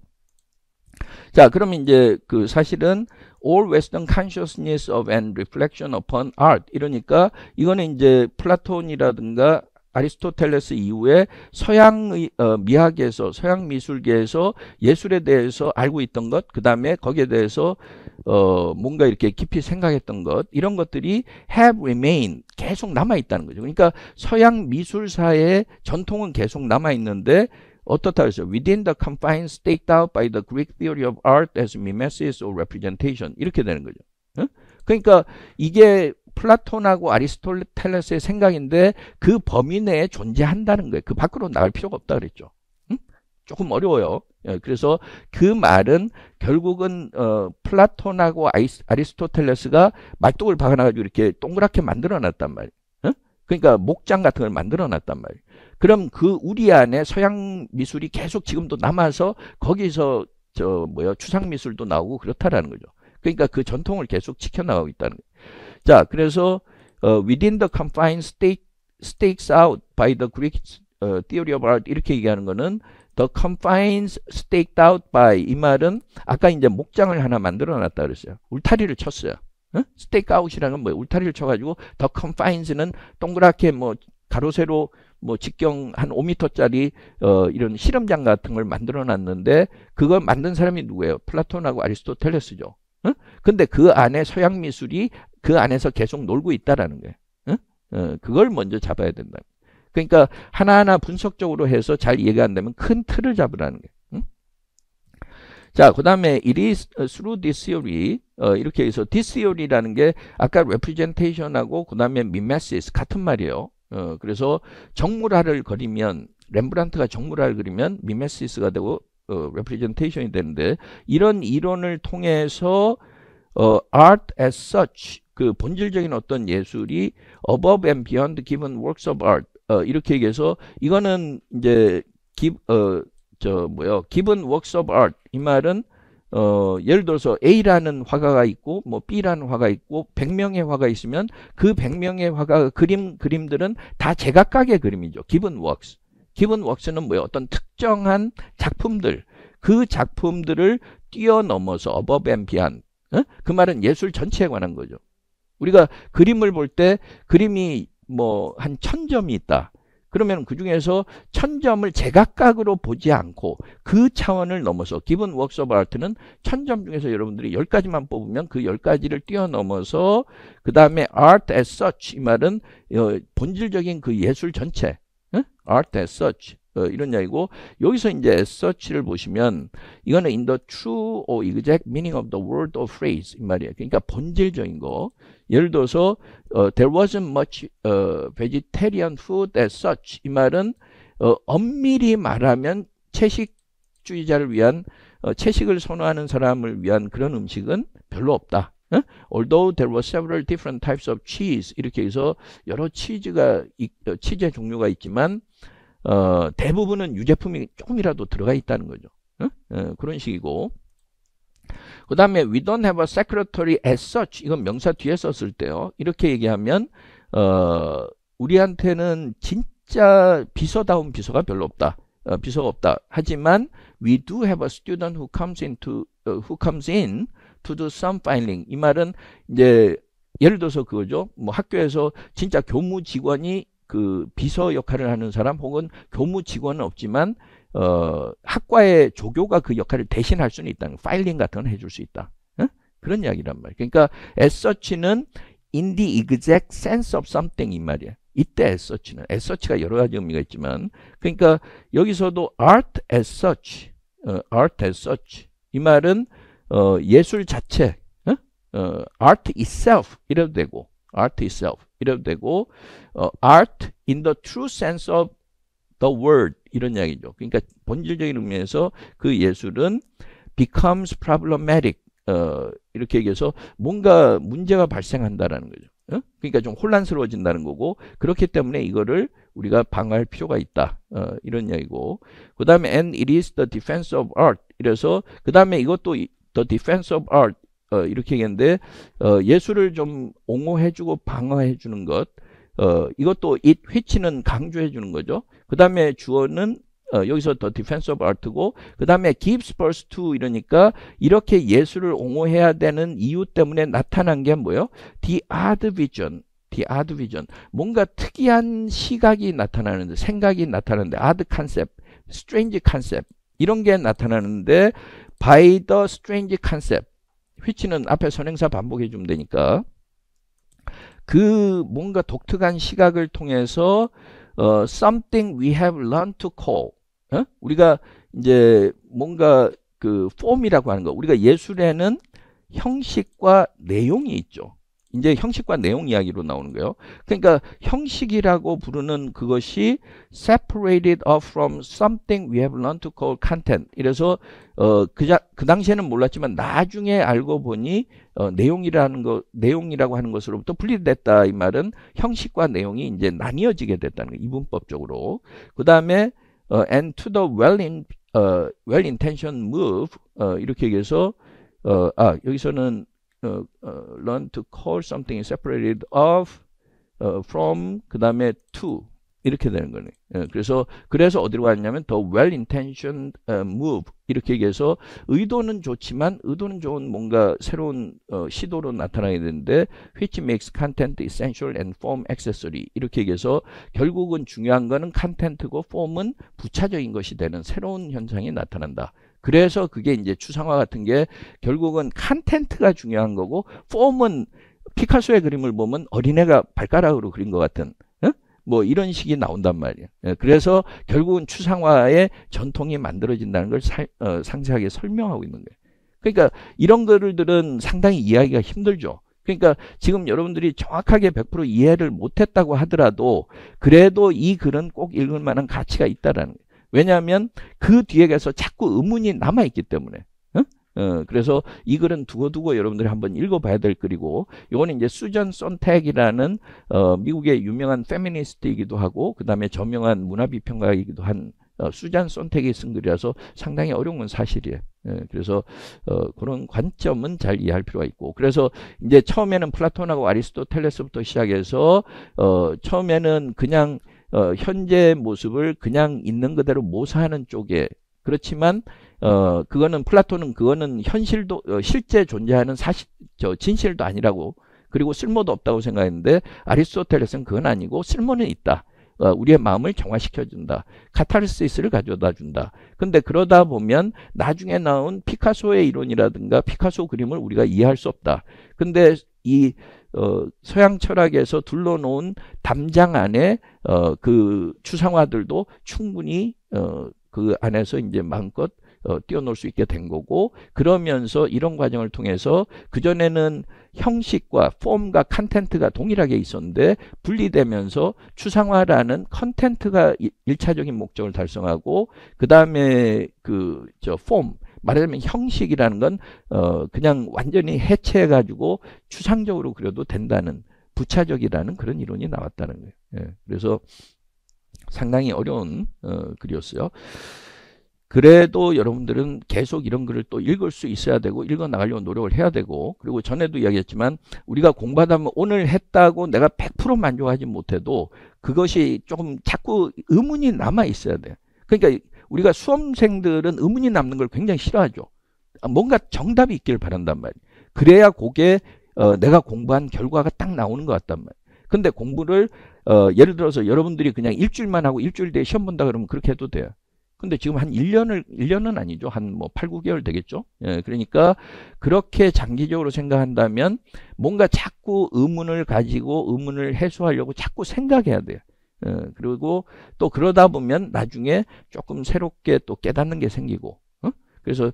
자, 그러면 이제 그 사실은 all Western consciousness of and reflection upon art 이러니까 이거는 이제 플라톤이라든가 아리스토텔레스 이후에 서양의 미학에서 서양 미술계에서 예술에 대해서 알고 있던 것, 그 다음에 거기에 대해서 뭔가 이렇게 깊이 생각했던 것 이런 것들이 have remained 계속 남아 있다는 거죠. 그러니까 서양 미술사의 전통은 계속 남아 있는데 어떻다 그랬어요? Within the confines staked out by the Greek theory of art as mimesis or representation 이렇게 되는 거죠. 그러니까 이게 플라톤하고 아리스토텔레스의 생각인데 그 범위 내에 존재한다는 거예요. 그 밖으로 나갈 필요가 없다 그랬죠. 조금 어려워요. 그래서 그 말은 결국은 플라톤하고 아리스토텔레스가 말뚝을 박아놔가지고 이렇게 동그랗게 만들어놨단 말이에요. 그러니까 목장 같은 걸 만들어놨단 말이에요. 그럼 그 우리 안에 서양 미술이 계속 지금도 남아서 거기서 추상 미술도 나오고 그렇다라는 거죠. 그러니까 그 전통을 계속 지켜나가고 있다는 거예요. 자, 그래서 within the confines stakes out by the Greek theory of art 이렇게 얘기하는 거는 the confines staked out by 이 말은 아까 이제 목장을 하나 만들어 놨다 그랬어요. 울타리를 쳤어요. stake out이라는 건 뭐예요? 울타리를 쳐가지고 the confines는 동그랗게 뭐 가로 세로 뭐 직경 한 5m짜리 이런 실험장 같은 걸 만들어 놨는데 그걸 만든 사람이 누구예요? 플라톤하고 아리스토텔레스죠. 근데 그 안에 서양 미술이 그 안에서 계속 놀고 있다라는 거예요. 그걸 먼저 잡아야 된다. 그러니까 하나하나 분석적으로 해서 잘 이해가 안 되면 큰 틀을 잡으라는 거예요. 자, 그 다음에 it is through this theory 이렇게 해서 this theory라는 게 아까 representation하고 그 다음에 mimesis 같은 말이에요. 그래서 정물화를 그리면 렘브란트가 정물화를 그리면 mimesis가 되고 representation이 되는데 이런 이론을 통해서 art as such 그 본질적인 어떤 예술이 above and beyond given works of art 이렇게 얘기해서 이거는 이제 given works of art 이 말은 예를 들어서 A라는 화가가 있고 뭐 B라는 화가 있고 100명의 화가 있으면 그 100명의 화가 그림들은 다 제각각의 그림이죠. given works. given works는 뭐예요? 어떤 특정한 작품들 그 작품들을 뛰어넘어서 above and beyond 그 말은 예술 전체에 관한 거죠. 우리가 그림을 볼 때 그림이 뭐 한 1000점이 있다. 그러면 그 중에서 1000점을 제각각으로 보지 않고 그 차원을 넘어서 기본 works of art는 1000점 중에서 여러분들이 10가지만 뽑으면 그 10가지를 뛰어넘어서 그 다음에 art as such 이 말은 본질적인 그 예술 전체 art as such 이런 이야기고 여기서 이제 as such를 보시면 이거는 in the true or exact meaning of the word or phrase 이 말이에요. 그러니까 본질적인 거. 예를 들어서 there wasn't much vegetarian food as such 이 말은 엄밀히 말하면 채식주의자를 위한 채식을 선호하는 사람을 위한 그런 음식은 별로 없다. Although there were several different types of cheese 이렇게 해서 여러 치즈의 종류가 있지만 대부분은 유제품이 조금이라도 들어가 있다는 거죠. 그런 식이고 그 다음에 we don't have a secretary as such 이건 명사 뒤에 썼을 때요. 이렇게 얘기하면 우리한테는 진짜 비서다운 비서가 별로 없다. 비서가 없다. 하지만 we do have a student who comes in to do some filing. 이 말은 이제 예를 들어서 그거죠. 뭐 학교에서 진짜 교무 직원이 그 비서 역할을 하는 사람 혹은 교무 직원은 없지만 학과의 조교가 그 역할을 대신할 수는 있다는 파일링 같은 건 해줄 수 있다. 그런 이야기란 말이에요. 그러니까 as such는 in the exact sense of something 이 말이에요. 이때 as such가 여러 가지 의미가 있지만 그러니까 여기서도 art as such 이 말은 예술 자체 art itself 이래도 되고 art in the true sense of the word 이런 이야기죠. 그러니까 본질적인 의미에서 그 예술은 becomes problematic 이렇게 얘기해서 뭔가 문제가 발생한다라는 거죠. 그러니까 좀 혼란스러워진다는 거고 그렇기 때문에 이거를 우리가 방어할 필요가 있다. 이런 이야기고 그 다음에 and it is the defense of art 이래서 그 다음에 이것도 the defense of art 이렇게 얘기했는데 예술을 좀 옹호해주고 방어해주는 것 이것도 it which는 강조해주는 거죠. 그 다음에 주어는 여기서 the defense of art고 그 다음에 gives birth to 이러니까 이렇게 예술을 옹호해야 되는 이유 때문에 나타난 게 뭐예요? the odd vision 뭔가 특이한 시각이 나타나는데 생각이 나타나는데 odd concept, strange concept 이런 게 나타나는데 by the strange concept which는 앞에 선행사 반복해 주면 되니까 그 뭔가 독특한 시각을 통해서 something we have learned to call 우리가 이제 뭔가 그 form이라고 하는 거 우리가 예술에는 형식과 내용이 있죠. 이제 형식과 내용 이야기로 나오는 거예요. 그러니까 형식이라고 부르는 그것이 separated off from something we have learned to call content. 이래서 그 당시에는 몰랐지만 나중에 알고 보니 내용이라고 하는 것으로부터 분리됐다. 이 말은 형식과 내용이 이제 나뉘어지게 됐다는 거예요. 이분법적으로. 그 다음에 and to the well-intentioned move 이렇게 얘기해서 여기서는 learn to call something separated off from 그 다음에 to 이렇게 되는 거네. 그래서 어디로 갔냐면 the well-intentioned move 이렇게 얘기해서 의도는 좋지만 의도는 좋은 뭔가 새로운 시도로 나타나야 되는데 which makes content essential and form accessory 이렇게 얘기해서 결국은 중요한 거는 컨텐트고 폼은 부차적인 것이 되는 새로운 현상이 나타난다. 그래서 그게 이제 추상화 같은 게 결국은 컨텐트가 중요한 거고 폼은 피카소의 그림을 보면 어린애가 발가락으로 그린 것 같은 뭐 이런 식이 나온단 말이에요. 그래서 결국은 추상화의 전통이 만들어진다는 걸 상세하게 설명하고 있는 거예요. 그러니까 이런 글들은 상당히 이해하기가 힘들죠. 그러니까 지금 여러분들이 정확하게 100% 이해를 못했다고 하더라도 그래도 이 글은 꼭 읽을 만한 가치가 있다라는 거예요. 왜냐하면 그 뒤에 가서 자꾸 의문이 남아있기 때문에. 그래서 이 글은 두고두고 여러분들이 한번 읽어봐야 될 글이고 이거는 이제 수전 손택이라는 미국의 유명한 페미니스트이기도 하고 그 다음에 저명한 문화비평가이기도 한 수잔 손택이 쓴 글이라서 상당히 어려운 건 사실이에요. 그래서 그런 관점은 잘 이해할 필요가 있고 그래서 이제 처음에는 플라톤하고 아리스토텔레스부터 시작해서 처음에는 그냥 현재 모습을 그냥 있는 그대로 모사하는 쪽에 그렇지만 그거는 플라톤은 그거는 현실도 실제 존재하는 사실 진실도 아니라고 그리고 쓸모도 없다고 생각했는데 아리스토텔레스는 그건 아니고 쓸모는 있다. 우리의 마음을 정화시켜준다. 카타르시스를 가져다 준다. 근데 그러다 보면 나중에 나온 피카소의 이론이라든가 피카소 그림을 우리가 이해할 수 없다. 근데 이 서양 철학에서 둘러놓은 담장 안에 그 추상화들도 충분히 그 안에서 이제 마음껏 뛰어놀 수 있게 된 거고 그러면서 이런 과정을 통해서 그전에는 형식과 폼과 컨텐트가 동일하게 있었는데 분리되면서 추상화라는 컨텐트가 1차적인 목적을 달성하고 그 다음에 폼 말하자면 형식이라는 건 그냥 완전히 해체해 가지고 추상적으로 그려도 된다는 부차적이라는 그런 이론이 나왔다는 거예요. 예, 그래서 상당히 어려운 글이었어요. 그래도 여러분들은 계속 이런 글을 또 읽을 수 있어야 되고 읽어 나가려고 노력을 해야 되고 그리고 전에도 이야기했지만 우리가 공부하다 보면 오늘 했다고 내가 100% 만족하지 못해도 그것이 조금 자꾸 의문이 남아 있어야 돼. 그러니까 우리가 수험생들은 의문이 남는 걸 굉장히 싫어하죠. 뭔가 정답이 있길 바란단 말이에요. 그래야 그게 내가 공부한 결과가 딱 나오는 것 같단 말이에요. 근데 공부를 예를 들어서 여러분들이 그냥 일주일만 하고 일주일 뒤에 시험 본다 그러면 그렇게 해도 돼요. 근데 지금 한 1년은 아니죠. 한 뭐 8, 9개월 되겠죠. 예, 그러니까 그렇게 장기적으로 생각한다면 뭔가 자꾸 의문을 가지고 의문을 해소하려고 자꾸 생각해야 돼요. 그리고 또 그러다 보면 나중에 조금 새롭게 또 깨닫는 게 생기고 그래서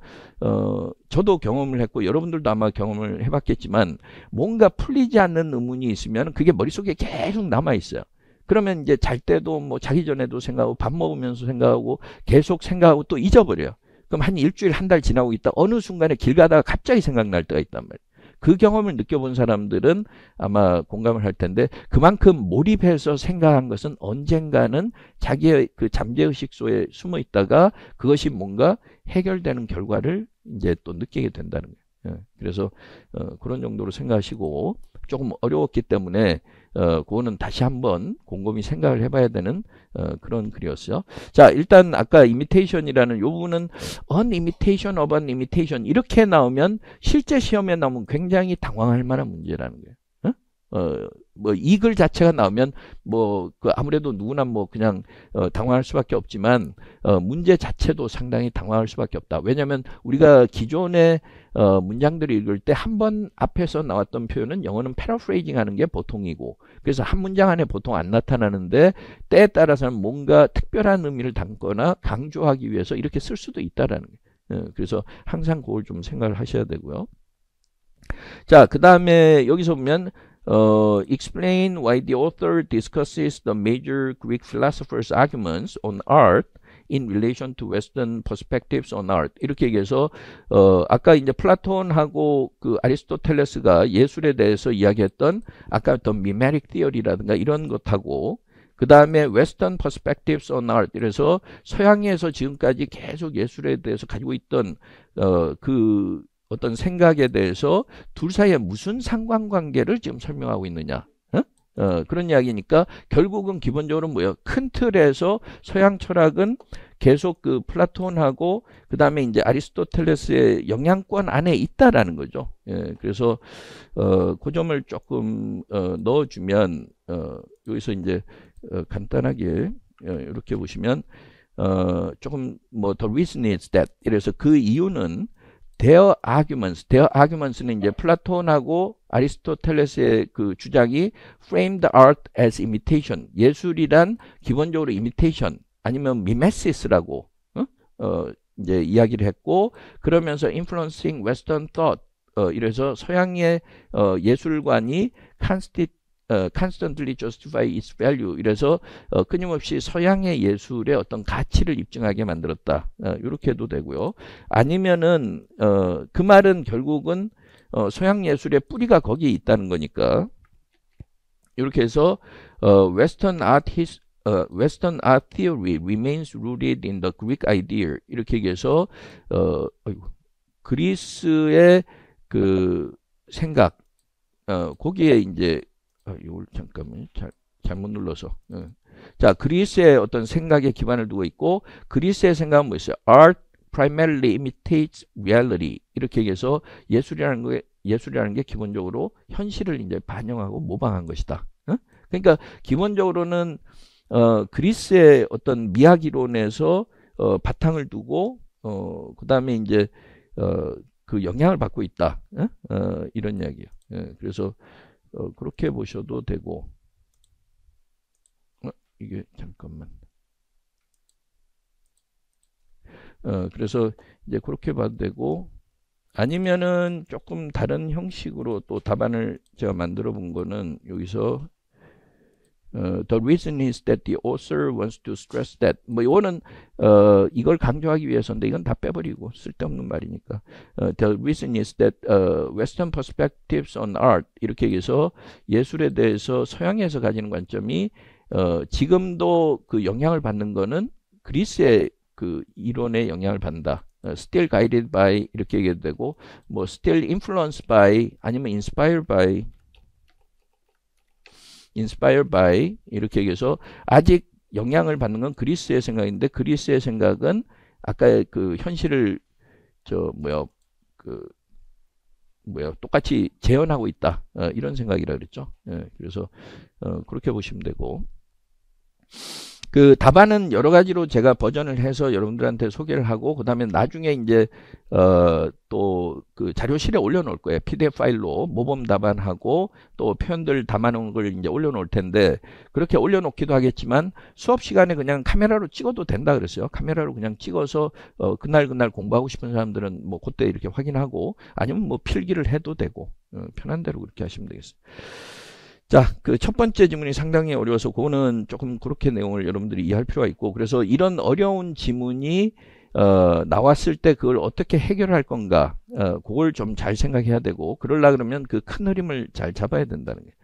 저도 경험을 했고 여러분들도 아마 경험을 해봤겠지만 뭔가 풀리지 않는 의문이 있으면 그게 머릿속에 계속 남아 있어요. 그러면 이제 잘 때도 뭐 자기 전에도 생각하고 밥 먹으면서 생각하고 계속 생각하고 또 잊어버려요. 그럼 한 일주일 한 달 지나고 있다 어느 순간에 길 가다가 갑자기 생각날 때가 있단 말이에요. 그 경험을 느껴본 사람들은 아마 공감을 할 텐데 그만큼 몰입해서 생각한 것은 언젠가는 자기의 그 잠재의식 속에 숨어 있다가 그것이 뭔가 해결되는 결과를 이제 또 느끼게 된다는 거예요. 그래서 그런 정도로 생각하시고 조금 어려웠기 때문에 그거는 다시 한번 곰곰이 생각을 해봐야 되는 그런 글이었어요. 자, 일단 아까 imitation이라는 이 부분은 an imitation of an imitation 이렇게 나오면 실제 시험에 나오면 굉장히 당황할 만한 문제라는 거예요. 뭐 이 글 자체가 나오면 뭐 그 아무래도 누구나 뭐 그냥 당황할 수밖에 없지만 문제 자체도 상당히 당황할 수밖에 없다. 왜냐하면 우리가 기존의 문장들을 읽을 때 한 번 앞에서 나왔던 표현은 영어는 패러프레이징 하는 게 보통이고 그래서 한 문장 안에 보통 안 나타나는데 때에 따라서는 뭔가 특별한 의미를 담거나 강조하기 위해서 이렇게 쓸 수도 있다라는 거예요. 그래서 항상 그걸 좀 생각을 하셔야 되고요. 자, 그 다음에 여기서 보면 explain why the author discusses the major Greek philosophers' arguments on art in relation to Western perspectives on art. 이렇게 얘기해서 아까 이제 플라톤하고 그 아리스토텔레스가 예술에 대해서 이야기했던 아까 어떤 mimetic theory라든가 이런 것하고 그 다음에 Western perspectives on art. 이래서 서양에서 지금까지 계속 예술에 대해서 가지고 있던 그 어떤 생각에 대해서 둘 사이에 무슨 상관관계를 지금 설명하고 있느냐. 그런 이야기니까 결국은 기본적으로 뭐예요? 큰 틀에서 서양 철학은 계속 그 플라톤하고 그 다음에 이제 아리스토텔레스의 영향권 안에 있다라는 거죠. 예, 그래서 그 점을 조금 넣어주면 여기서 이제 간단하게 이렇게 보시면 조금 뭐 the reason is that 이래서 그 이유는 their arguments는 이제 플라톤하고 아리스토텔레스의 그 주장이 frame the art as imitation. 예술이란 기본적으로 imitation 아니면 mimesis라고 이제 이야기를 했고 그러면서 influencing Western thought. 이래서 서양의 예술관이 constantly justify its value. 이래서 끊임없이 서양의 예술의 어떤 가치를 입증하게 만들었다. 이렇게 해도 되고요. 아니면은 그 말은 결국은 서양 예술의 뿌리가 거기에 있다는 거니까 이렇게 해서 Western art theory remains rooted in the Greek ideal. 이렇게 얘기해서 그리스의 그 생각 거기에 이제 이걸 잠깐만 잘못 눌러서 자 그리스의 어떤 생각에 기반을 두고 있고 그리스의 생각은 뭐였어요? Art primarily imitates reality. 이렇게 얘기해서 예술이라는 게 기본적으로 현실을 이제 반영하고 모방한 것이다. 그러니까 기본적으로는 그리스의 어떤 미학 이론에서 바탕을 두고 그 다음에 이제 그 영향을 받고 있다. 이런 이야기예요. 그래서 그렇게 보셔도 되고, 이게 잠깐만. 그래서 이제 그렇게 봐도 되고, 아니면은 조금 다른 형식으로 또 답안을 제가 만들어 본 거는 여기서 the reason is that the author wants to stress that. 뭐 이거는 이걸 강조하기 위해서인데 이건 다 빼버리고 쓸데없는 말이니까. The reason is that Western perspectives on art 이렇게 해서 예술에 대해서 서양에서 가지는 관점이 지금도 그 영향을 받는 거는 그리스의 그 이론에 영향을 받는다. Still guided by 이렇게 얘기해도 되고, 뭐 still influenced by 아니면 inspired by 이렇게 얘기해서 아직 영향을 받는 건 그리스의 생각인데 그리스의 생각은 아까 그 현실을 똑같이 재현하고 있다. 이런 생각이라 그랬죠. 그래서 그렇게 보시면 되고, 그 답안은 여러 가지로 제가 버전을 해서 여러분들한테 소개를 하고 그 다음에 나중에 이제 또 그 자료실에 올려놓을 거예요. PDF 파일로 모범 답안하고 또 표현들 담아놓은 걸 이제 올려놓을 텐데, 그렇게 올려놓기도 하겠지만 수업 시간에 그냥 카메라로 찍어도 된다 그랬어요. 카메라로 그냥 찍어서 그날 공부하고 싶은 사람들은 뭐 그때 이렇게 확인하고, 아니면 뭐 필기를 해도 되고 편한 대로 그렇게 하시면 되겠어요. 자, 그 첫 번째 지문이 상당히 어려워서 그거는 조금 그렇게 내용을 여러분들이 이해할 필요가 있고, 그래서 이런 어려운 지문이 나왔을 때 그걸 어떻게 해결할 건가, 그걸 좀 잘 생각해야 되고, 그러려 그러면 그 큰 흐름을 잘 잡아야 된다는 거예요.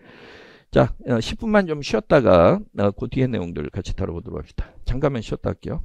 자, 10분만 좀 쉬었다가 그 뒤에 내용들 같이 다뤄보도록 합시다. 잠깐만 쉬었다 할게요.